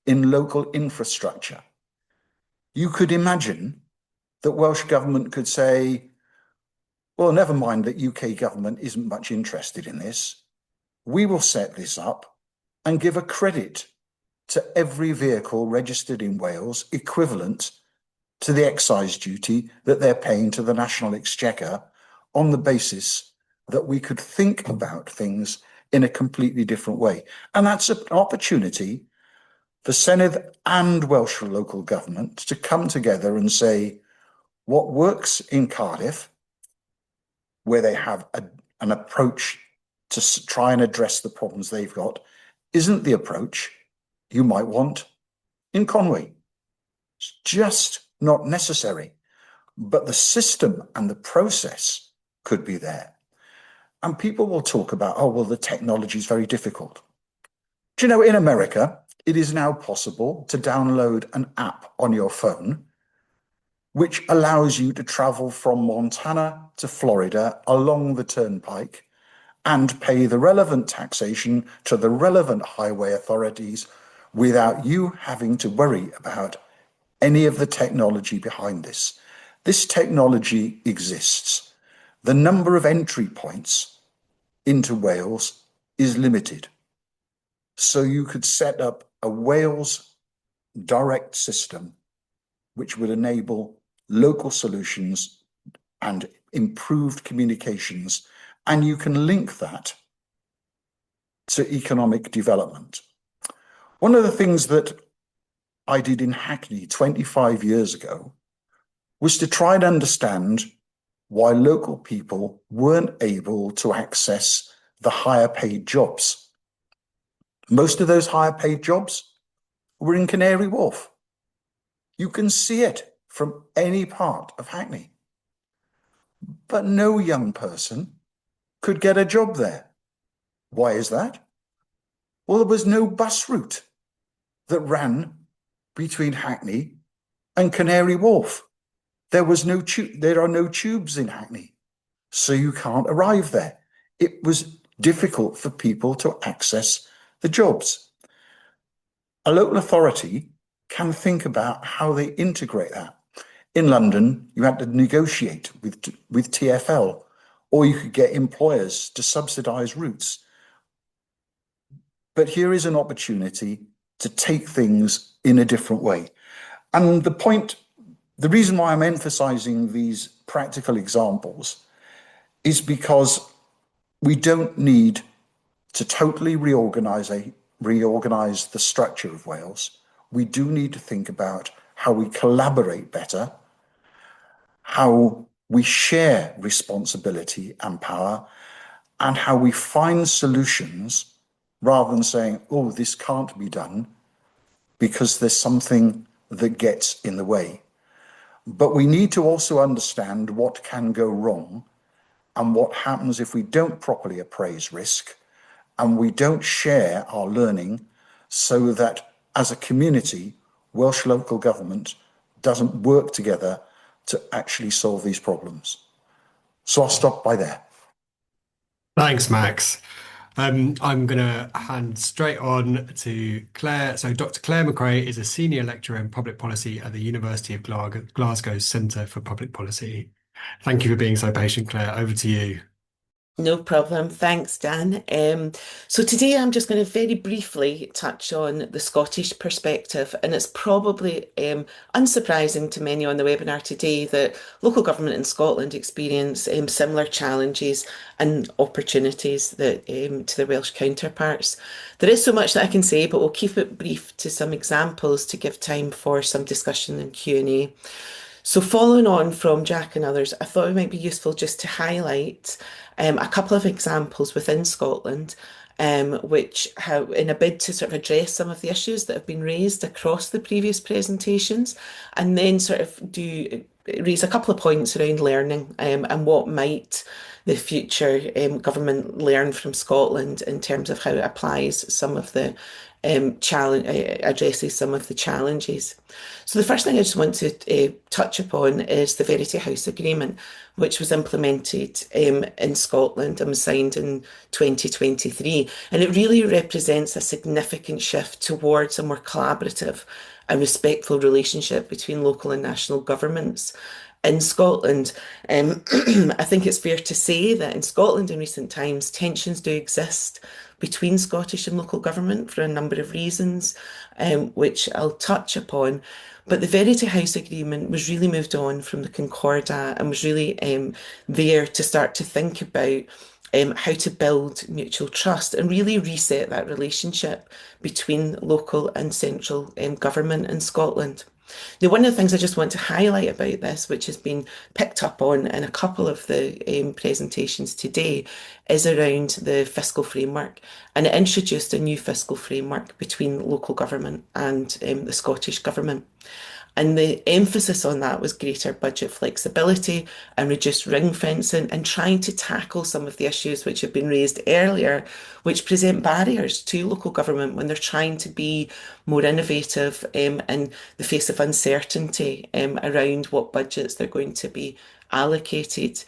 in local infrastructure. You could imagine that Welsh Government could say, well, never mind that UK government isn't much interested in this. We will set this up and give a credit to every vehicle registered in Wales equivalent to the excise duty that they're paying to the National Exchequer, on the basis that we could think about things in a completely different way. And that's an opportunity for Senedd and Welsh local government to come together and say, what works in Cardiff, where they have an approach to try and address the problems they've got, isn't the approach you might want in Conwy. It's just not necessary, but the system and the process could be there. And people will talk about, oh, well, the technology is very difficult. Do you know, in America, it is now possible to download an app on your phone which allows you to travel from Montana to Florida along the turnpike and pay the relevant taxation to the relevant highway authorities without you having to worry about any of the technology behind this. This technology exists. The number of entry points into Wales is limited. So you could set up a Wales direct system which would enable local solutions and improved communications, and you can link that to economic development. One of the things that I did in Hackney 25 years ago was to try and understand why local people weren't able to access the higher paid jobs. Most of those higher paid jobs were in Canary Wharf. You can see it from any part of Hackney. But no young person could get a job there. Why is that? Well, there was no bus route that ran between Hackney and Canary Wharf. There are no tubes in Hackney, so you can't arrive there. It was difficult for people to access the jobs. A local authority can think about how they integrate that. In London, you had to negotiate with TfL, or you could get employers to subsidise routes. But here is an opportunity to take things in a different way. And the reason why I'm emphasising these practical examples is because we don't need to totally reorganise the structure of Wales. We do need to think about how we collaborate better, how we share responsibility and power, and how we find solutions rather than saying, oh, this can't be done because there's something that gets in the way. But we need to also understand what can go wrong and what happens if we don't properly appraise risk and we don't share our learning, so that as a community, Welsh local government doesn't work together to actually solve these problems. So I'll stop by there.
Thanks, Max. I'm going to hand straight on to Claire. So Dr. Claire McRae is a senior lecturer in public policy at the University of Glasgow's Centre for Public Policy. Thank you for being so patient, Claire. Over to you.
No problem. Thanks, Dan. So today I'm just going to very briefly touch on the Scottish perspective, and it's probably unsurprising to many on the webinar today that local government in Scotland experience similar challenges and opportunities that to their Welsh counterparts. There is so much that I can say, but we'll keep it brief to some examples to give time for some discussion and Q&A. So following on from Jack and others, I thought it might be useful just to highlight a couple of examples within Scotland, which have, in a bid to sort of address some of the issues that have been raised across the previous presentations, and then sort of raise a couple of points around learning and what might the future government learn from Scotland in terms of how it applies some of the addresses some of the challenges. So the first thing I just want to touch upon is the Verity House Agreement, which was implemented in Scotland and was signed in 2023. And it really represents a significant shift towards a more collaborative and respectful relationship between local and national governments in Scotland. I think it's fair to say that in Scotland in recent times, tensions do exist between Scottish and local government for a number of reasons, which I'll touch upon. But the Verity House Agreement was really moved on from the Concordat and was really there to start to think about how to build mutual trust and really reset that relationship between local and central government in Scotland. Now, one of the things I just want to highlight about this, which has been picked up on in a couple of the presentations today, is around the fiscal framework. And it introduced a new fiscal framework between local government and the Scottish Government. And the emphasis on that was greater budget flexibility and reduced ring fencing and trying to tackle some of the issues which have been raised earlier, which present barriers to local government when they're trying to be more innovative in the face of uncertainty around what budgets they're going to be allocated.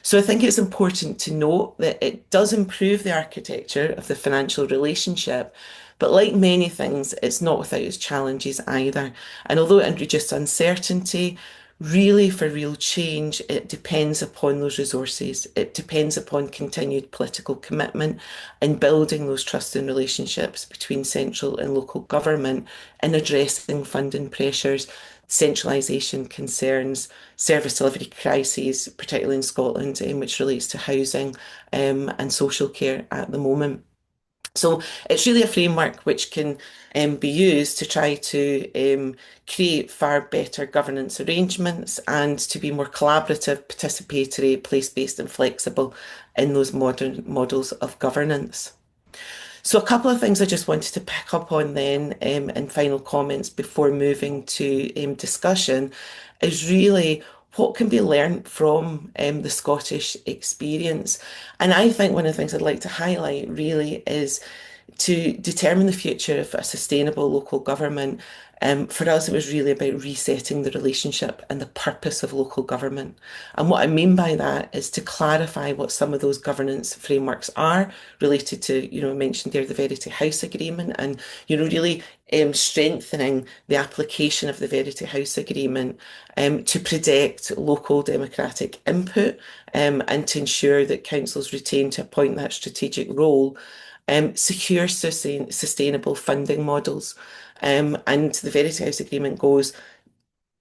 So I think it's important to note that it does improve the architecture of the financial relationship, but like many things, it's not without its challenges either. And although it introduced uncertainty, really for real change, it depends upon those resources. It depends upon continued political commitment and building those trusting relationships between central and local government and addressing funding pressures, centralisation concerns, service delivery crises, particularly in Scotland, which relates to housing and social care at the moment. So it's really a framework which can be used to try to create far better governance arrangements and to be more collaborative, participatory, place-based and flexible in those modern models of governance. So a couple of things I just wanted to pick up on then in final comments before moving to discussion is really what can be learned from the Scottish experience. And I think one of the things I'd like to highlight really is to determine the future of a sustainable local government. For us, it was really about resetting the relationship and the purpose of local government. And what I mean by that is to clarify what some of those governance frameworks are related to, I mentioned there the Verity House Agreement and, really strengthening the application of the Verity House Agreement to protect local democratic input and to ensure that councils retain to a point that strategic role, secure sustainable funding models. And the Verity House Agreement goes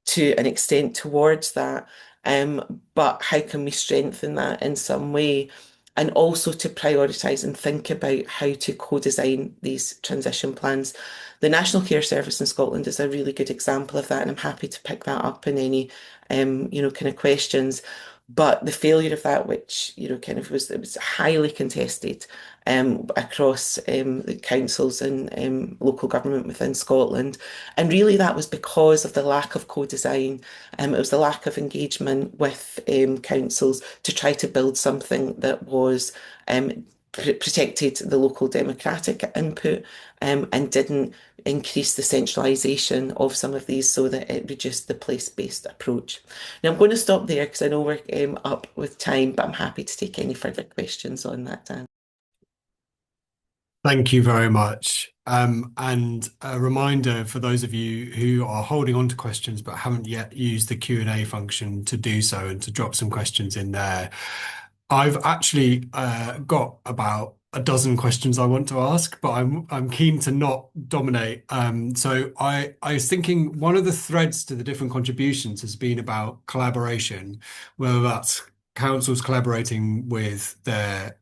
to an extent towards that. But how can we strengthen that in some way? And also to prioritise and think about how to co-design these transition plans. The National Care Service in Scotland is a really good example of that, and I'm happy to pick that up in any, kind of questions. But the failure of that, which kind of it was highly contested across the councils and local government within Scotland, and really that was because of the lack of co-design. It was the lack of engagement with councils to try to build something that was protected the local democratic input and didn't increase the centralisation of some of these so that it reduced the place-based approach. Now I'm going to stop there because I know we're up with time, but I'm happy to take any further questions on that, Dan.
Thank you very much. And a reminder for those of you who are holding on to questions but haven't yet used the Q&A function to do so and to drop some questions in there. I've actually got about a dozen questions I want to ask, but I'm keen to not dominate. So I was thinking one of the threads to the different contributions has been about collaboration, whether that's councils collaborating with their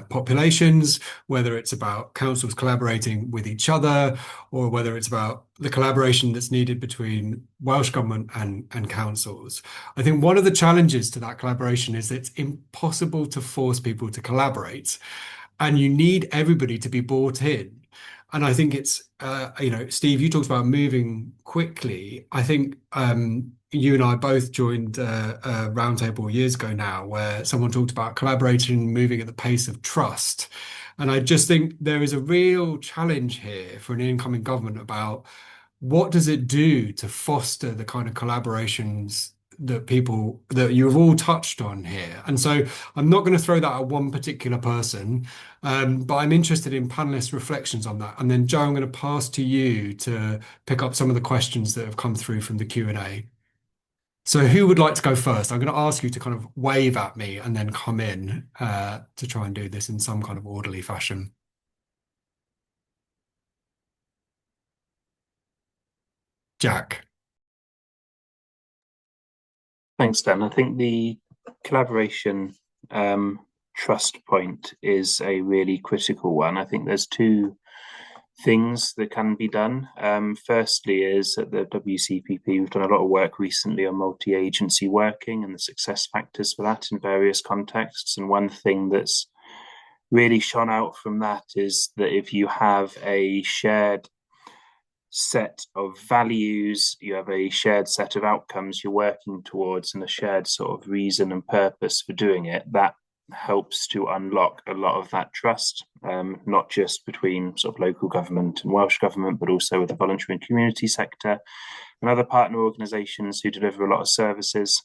populations, whether it's about councils collaborating with each other, or whether it's about the collaboration that's needed between Welsh Government and councils. I think one of the challenges to that collaboration is that it's impossible to force people to collaborate, and you need everybody to be bought in. And I think it's, Steve, you talked about moving quickly. I think you and I both joined a roundtable years ago now where someone talked about collaboration moving at the pace of trust. And I just think there is a real challenge here for an incoming government about what does it do to foster the kind of collaborations that you've all touched on here. And so I'm not going to throw that at one particular person, but I'm interested in panelists' reflections on that. And then Joe, I'm going to pass to you to pick up some of the questions that have come through from the Q&A. So who would like to go first? I'm going to ask you to kind of wave at me and then come in to try and do this in some kind of orderly fashion. Jack.
Thanks, Dan. I think the collaboration trust point is a really critical one. I think there's two things that can be done. Firstly is at the WCPP, we've done a lot of work recently on multi-agency working and the success factors for that in various contexts. And one thing that's really shone out from that is that if you have a shared set of values, you have a shared set of outcomes you're working towards and a shared sort of reason and purpose for doing it, that helps to unlock a lot of that trust, not just between sort of local government and Welsh Government, but also with the voluntary and community sector and other partner organisations who deliver a lot of services.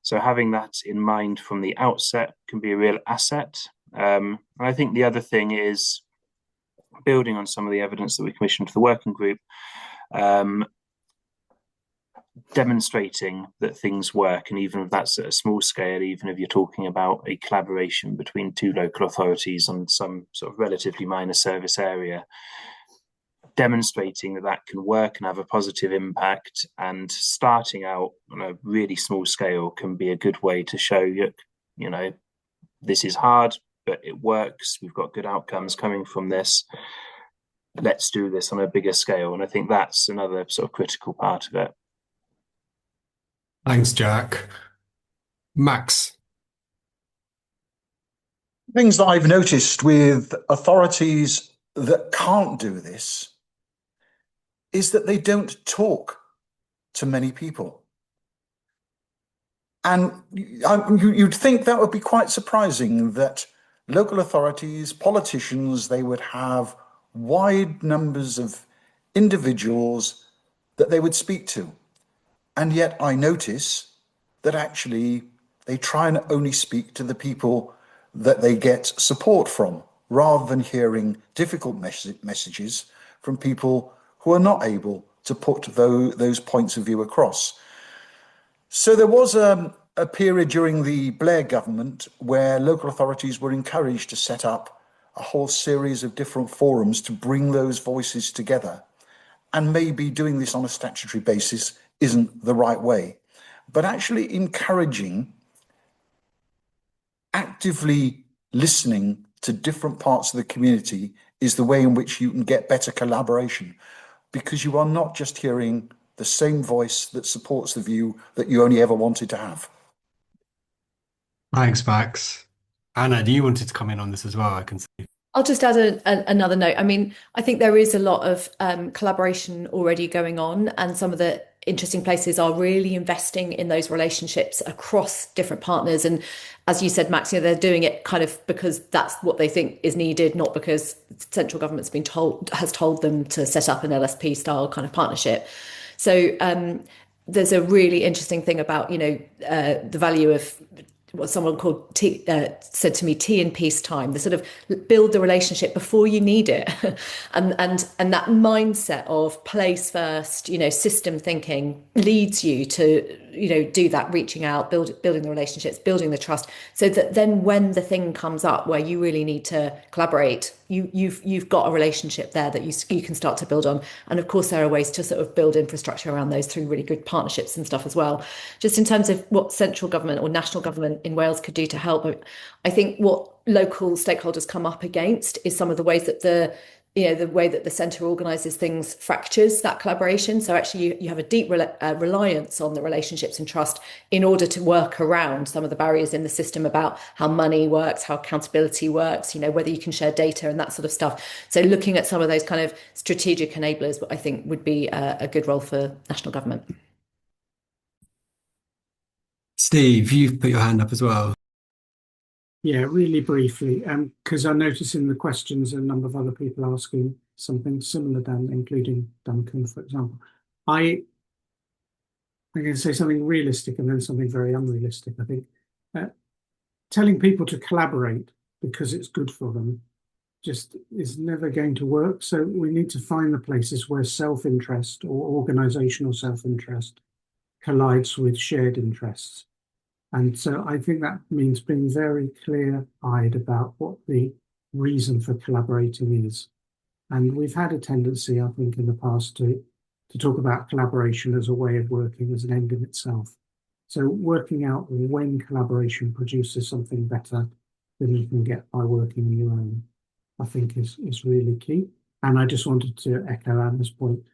So having that in mind from the outset can be a real asset. And I think the other thing is building on some of the evidence that we commissioned to the working group, demonstrating that things work, and even if that's at a small scale, even if you're talking about a collaboration between two local authorities on some sort of relatively minor service area, demonstrating that that can work and have a positive impact, and starting out on a really small scale can be a good way to show you, this is hard, but it works. We've got good outcomes coming from this. Let's do this on a bigger scale. And I think that's another sort of critical part of it.
Thanks, Jack. Max.
Things that I've noticed with authorities that can't do this is that they don't talk to many people. And you'd think that would be quite surprising that local authorities, politicians, they would have wide numbers of individuals that they would speak to. And yet I notice that actually they try and only speak to the people that they get support from, rather than hearing difficult messages from people who are not able to put those points of view across. So there was a period during the Blair government where local authorities were encouraged to set up a whole series of different forums to bring those voices together. And maybe doing this on a statutory basis isn't the right way, but actually encouraging, actively listening to different parts of the community is the way in which you can get better collaboration, because you are not just hearing the same voice that supports the view that you only ever wanted to have.
Thanks, Max. Anna, do you wanted to come in on this as well? I can see.
I'll just add another note. I mean, I think there is a lot of collaboration already going on, and some of the interesting places are really investing in those relationships across different partners. And as you said, Max, they're doing it kind of because that's what they think is needed, not because central government's has told them to set up an LSP style kind of partnership. So there's a really interesting thing about, the value of what someone said to me, tea in peacetime, the sort of build the relationship before you need it. and that mindset of place first, system thinking leads you to, do that, reaching out, building the relationships, building the trust, so that then when the thing comes up where you really need to collaborate, you've got a relationship there that you can start to build on. And of course, there are ways to sort of build infrastructure around those through really good partnerships and stuff as well. Just in terms of what central government or national government in Wales could do to help, I think what local stakeholders come up against is some of the ways that the way that the centre organises things fractures that collaboration. So actually you have a deep reliance on the relationships and trust in order to work around some of the barriers in the system about how money works, how accountability works, whether you can share data and that sort of stuff. So looking at some of those kind of strategic enablers, I think would be a good role for national government.
Steve, you've put your hand up as well.
Yeah, really briefly, because I notice in the questions a number of other people asking something similar, Dan, including Duncan, for example. I'm going to say something realistic and then something very unrealistic. I think telling people to collaborate because it's good for them just is never going to work. So we need to find the places where self-interest or organizational self-interest collides with shared interests. And so I think that means being very clear-eyed about what the reason for collaborating is. And we've had a tendency, I think, in the past to talk about collaboration as a way of working as an end in itself. So working out when collaboration produces something better than you can get by working on your own, I think is really key. And I just wanted to echo Anna's point.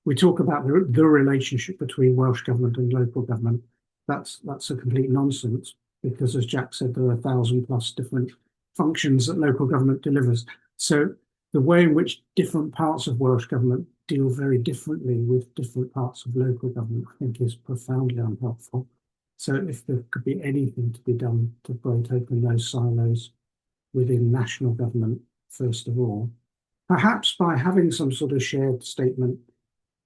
We talk about the relationship between Welsh Government and local government. That's a complete nonsense, because as Jack said, there are 1,000+ different functions that local government delivers. So the way in which different parts of Welsh Government deal very differently with different parts of local government, I think, is profoundly unhelpful. So if there could be anything to be done to break open those silos within national government, first of all, perhaps by having some sort of shared statement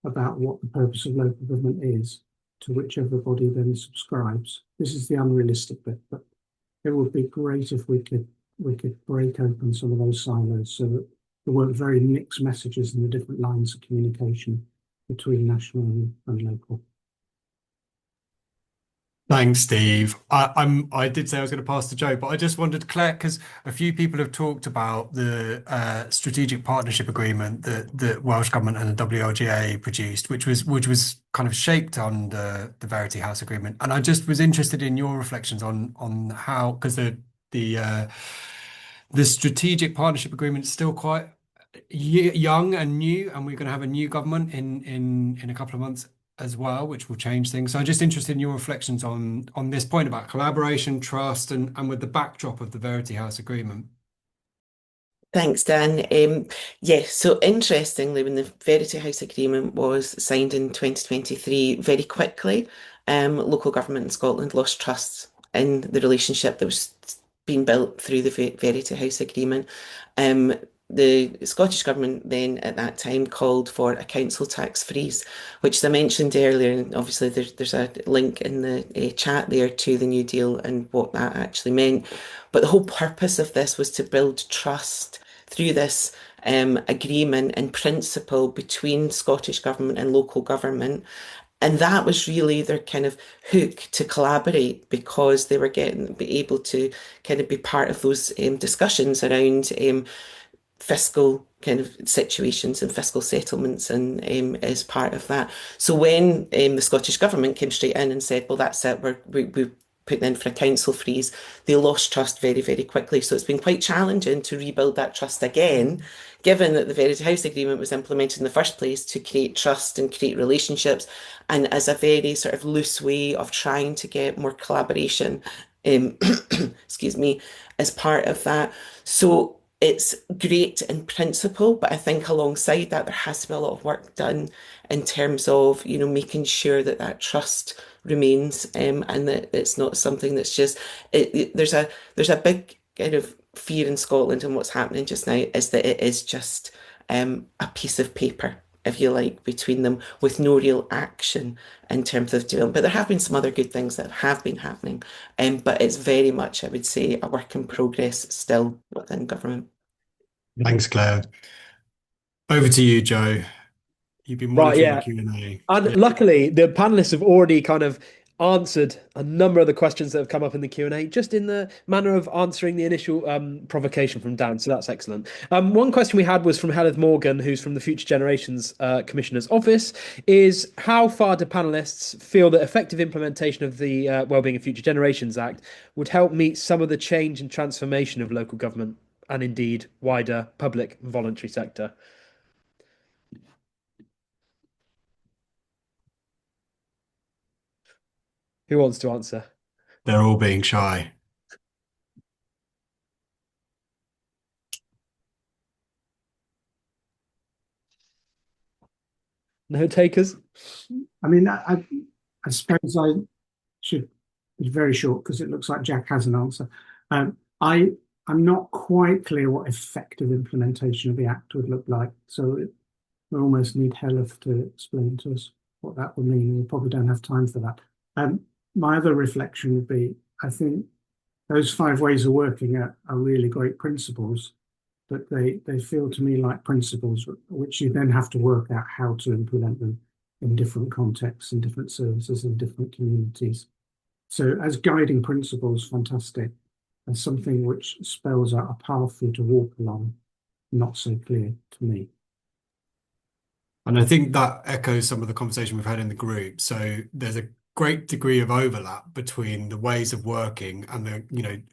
about what the purpose of local government is, to which everybody then subscribes. This is the unrealistic bit, but it would be great if we could break open some of those silos so that there weren't very mixed messages in the different lines of communication between national and local.
Thanks, Steve. I did say I was going to pass the joke, but I just wondered, Claire, because a few people have talked about the strategic partnership agreement that Welsh Government and the WLGA produced, which was kind of shaped on the Verity House agreement, and I just was interested in your reflections on how, because the strategic partnership agreement is still quite young and new, and we're going to have a new government in a couple of months as well, which will change things. So I'm just interested in your reflections on this point about collaboration, trust, and with the backdrop of the Verity House agreement.
Thanks, Dan. Yes, so interestingly, when the Verity House agreement was signed in 2023, very quickly, local government in Scotland lost trust in the relationship that was being built through the Verity House agreement. The Scottish Government then at that time called for a council tax freeze, which as I mentioned earlier, and obviously there's a link in the chat there to the New Deal and what that actually meant. But the whole purpose of this was to build trust through this agreement in principle between Scottish Government and local government. And that was really their kind of hook to collaborate, because they were able to kind of be part of those discussions around fiscal kind of situations and fiscal settlements, and as part of that. So when the Scottish Government came straight in and said, well, that's it, we're putting in for a council freeze, they lost trust very, very quickly. So it's been quite challenging to rebuild that trust again, given that the Verity House agreement was implemented in the first place to create trust and create relationships, and as a very sort of loose way of trying to get more collaboration excuse me, as part of that. So it's great in principle, but I think alongside that, there has to be a lot of work done in terms of, making sure that that trust remains, and that it's not something that's just, there's a big kind of fear in Scotland, and what's happening just now is that it is just a piece of paper, if you like, between them, with no real action in terms of development. But there have been some other good things that have been happening, but it's very much, I would say, a work in progress still within government.
Thanks, Claire. Over to you, Joe. You've been
Right,
monitoring
yeah.
the Q&A.
And luckily, the panelists have already kind of answered a number of the questions that have come up in the Q&A, just in the manner of answering the initial provocation from Dan. So that's excellent. One question we had was from Helen Morgan, who's from the Future Generations Commissioner's Office, is how far do panelists feel that effective implementation of the Wellbeing of Future Generations Act would help meet some of the change and transformation of local government and indeed wider public and voluntary sector? Who wants to answer?
They're all being shy.
No takers?
I mean, I suppose I should be very short because it looks like Jack has an answer. I'm not quite clear what effective implementation of the Act would look like. So we almost need Heleth to explain to us what that would mean. We probably don't have time for that. My other reflection would be, I think those 5 ways of working are really great principles, but they feel to me like principles which you then have to work out how to implement them in different contexts and different services and different communities. So as guiding principles, fantastic. And something which spells out a path for you to walk along, not so clear to me.
And I think that echoes some of the conversation we've had in the group. So there's a great degree of overlap between the ways of working and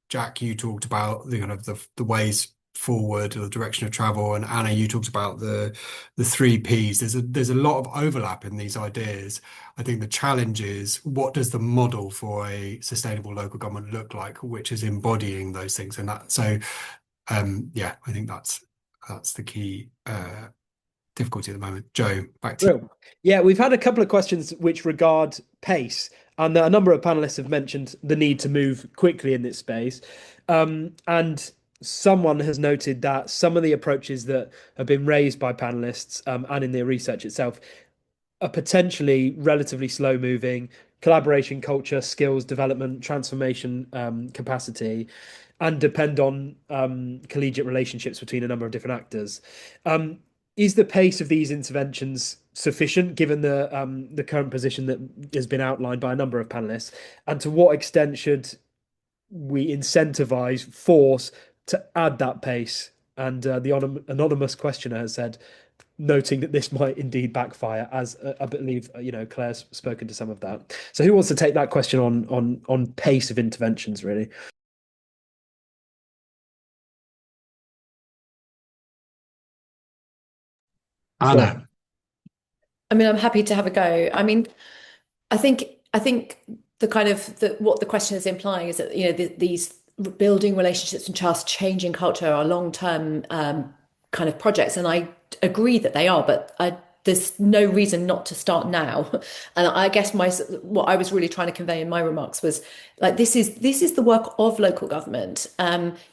Jack, you talked about the kind of the ways forward or the direction of travel, and Anna, you talked about the 3 Ps. There's a lot of overlap in these ideas. I think the challenge is, what does the model for a sustainable local government look like, which is embodying those things? And that, so yeah, I think that's the key difficulty at the moment. Joe, back to you.
Yeah, we've had a couple of questions which regard pace, and a number of panelists have mentioned the need to move quickly in this space. And someone has noted that some of the approaches that have been raised by panelists and in their research itself are potentially relatively slow moving, collaboration culture, skills development, transformation capacity, and depend on collegiate relationships between a number of different actors. Is the pace of these interventions sufficient given the current position that has been outlined by a number of panelists? And to what extent should we incentivize, force to add that pace? And the anonymous questioner has said, noting that this might indeed backfire, as I believe Claire's spoken to some of that. So who wants to take that question on pace of interventions, really?
Anna.
I mean, I'm happy to have a go. I mean, I think the kind of what the question is implying is that these building relationships and trust, changing culture are long-term kind of projects, and I agree that they are, but there's no reason not to start now. And I guess what I was really trying to convey in my remarks was, like, this is the work of local government.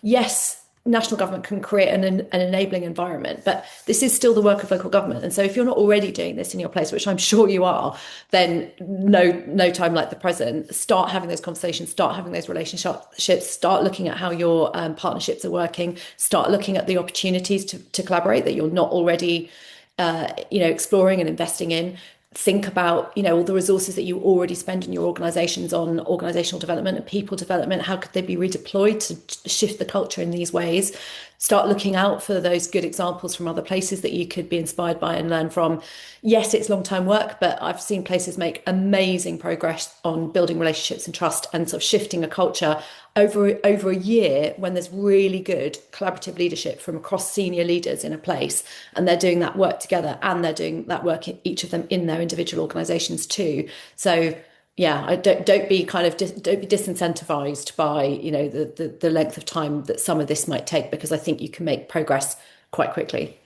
Yes, national government can create an enabling environment, but this is still the work of local government. And so if you're not already doing this in your place, which I'm sure you are, then no time like the present, start having those conversations, start having those relationships, start looking at how your partnerships are working, start looking at the opportunities to collaborate that you're not already exploring and investing in. Think about, all the resources that you already spend in your organizations on organizational development and people development. How could they be redeployed to shift the culture in these ways? Start looking out for those good examples from other places that you could be inspired by and learn from. Yes, it's long-term work, but I've seen places make amazing progress on building relationships and trust and sort of shifting a culture over a year when there's really good collaborative leadership from across senior leaders in a place, and they're doing that work together, and they're doing that work, each of them in their individual organizations too. So yeah, don't be disincentivized by, you know, the length of time that some of this might take, because I think you can make progress quite quickly.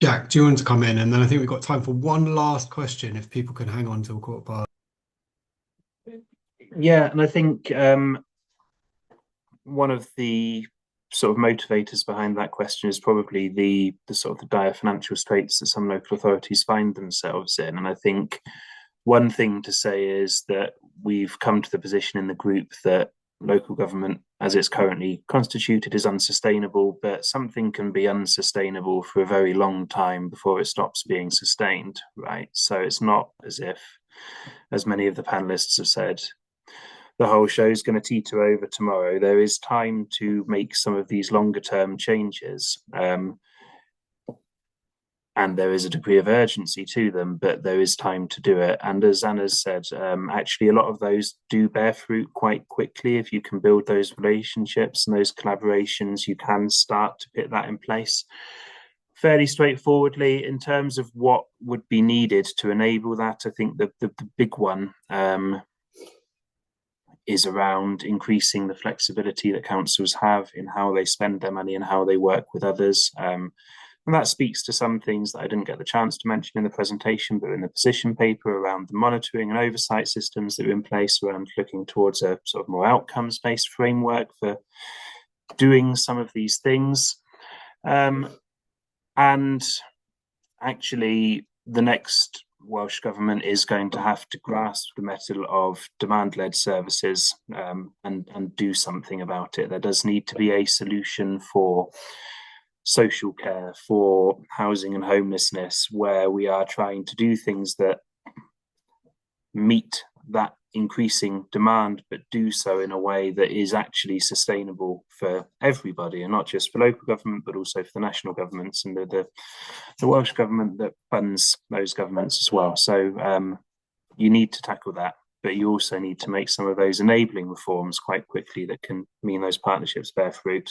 Jack, do you want to come in? And then I think we've got time for one last question if people can hang on till 15:15.
Yeah, and I think one of the sort of motivators behind that question is probably the sort of the dire financial straits that some local authorities find themselves in. And I think one thing to say is that we've come to the position in the group that local government, as it's currently constituted, is unsustainable, but something can be unsustainable for a very long time before it stops being sustained, right? So it's not as if, as many of the panelists have said, the whole show is going to teeter over tomorrow. There is time to make some of these longer term changes. And there is a degree of urgency to them, but there is time to do it. And as Anna's said, actually, a lot of those do bear fruit quite quickly. If you can build those relationships and those collaborations, you can start to put that in place fairly straightforwardly. In terms of what would be needed to enable that, I think the big one is around increasing the flexibility that councils have in how they spend their money and how they work with others. And that speaks to some things that I didn't get the chance to mention in the presentation, but in the position paper around the monitoring and oversight systems that are in place, around looking towards a sort of more outcomes-based framework for doing some of these things. And actually, the next Welsh Government is going to have to grasp the mettle of demand-led services and do something about it. There does need to be a solution for social care, for housing and homelessness, where we are trying to do things that meet that increasing demand, but do so in a way that is actually sustainable for everybody, and not just for local government, but also for the national governments and the Welsh Government that funds those governments as well. So you need to tackle that, but you also need to make some of those enabling reforms quite quickly that can mean those partnerships bear fruit.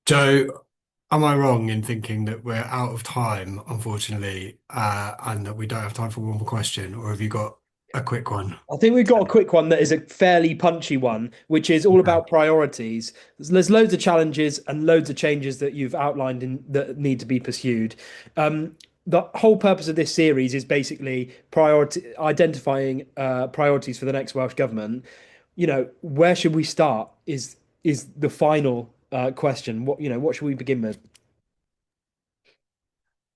Joe, am I wrong in thinking that we're out of time, unfortunately, and that we don't have time for one more question, or have you got a quick one?
I think we've got a quick one that is a fairly punchy one, which is all about priorities. There's loads of challenges and loads of changes that you've outlined that need to be pursued. The whole purpose of this series is basically identifying priorities for the next Welsh Government. You know, where should we start is the final question. What should we begin with?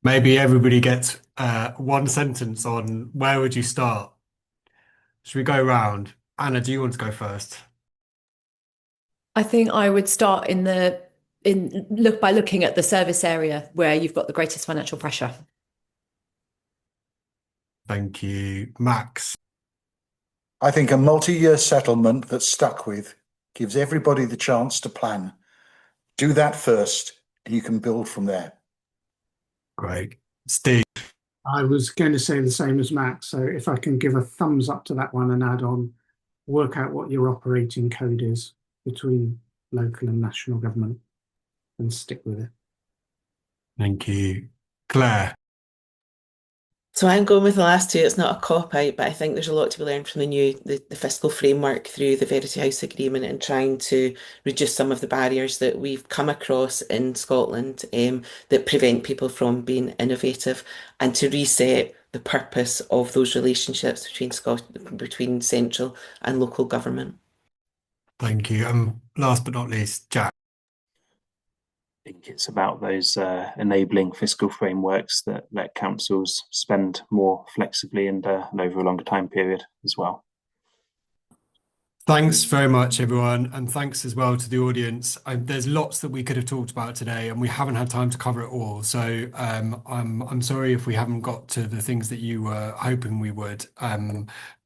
Maybe everybody gets one sentence on where would you start? Should we go round? Anna, do you want to go first?
I think I would start by looking at the service area where you've got the greatest financial pressure.
Thank you. Max?
I think a multi-year settlement that's stuck with gives everybody the chance to plan. Do that first, and you can build from there.
Great. Steve?
I was going to say the same as Max, so if I can give a thumbs up to that one and add on, work out what your operating code is between local and national government and stick with it.
Thank you. Claire?
So I'm going with the last two. It's not a cop-out, but I think there's a lot to be learned from the fiscal framework through the Verity House Agreement and trying to reduce some of the barriers that we've come across in Scotland that prevent people from being innovative, and to reset the purpose of those relationships between central and local government.
Thank you. Last but not least, Jack?
I think it's about those enabling fiscal frameworks that let councils spend more flexibly and over a longer time period as well.
Thanks very much, everyone, and thanks as well to the audience. There's lots that we could have talked about today, and we haven't had time to cover it all. So I'm sorry if we haven't got to the things that you were hoping we would.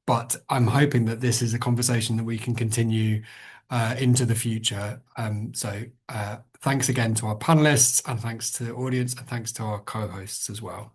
But I'm hoping that this is a conversation that we can continue into the future. So thanks again to our panelists, and thanks to the audience, and thanks to our co-hosts as well.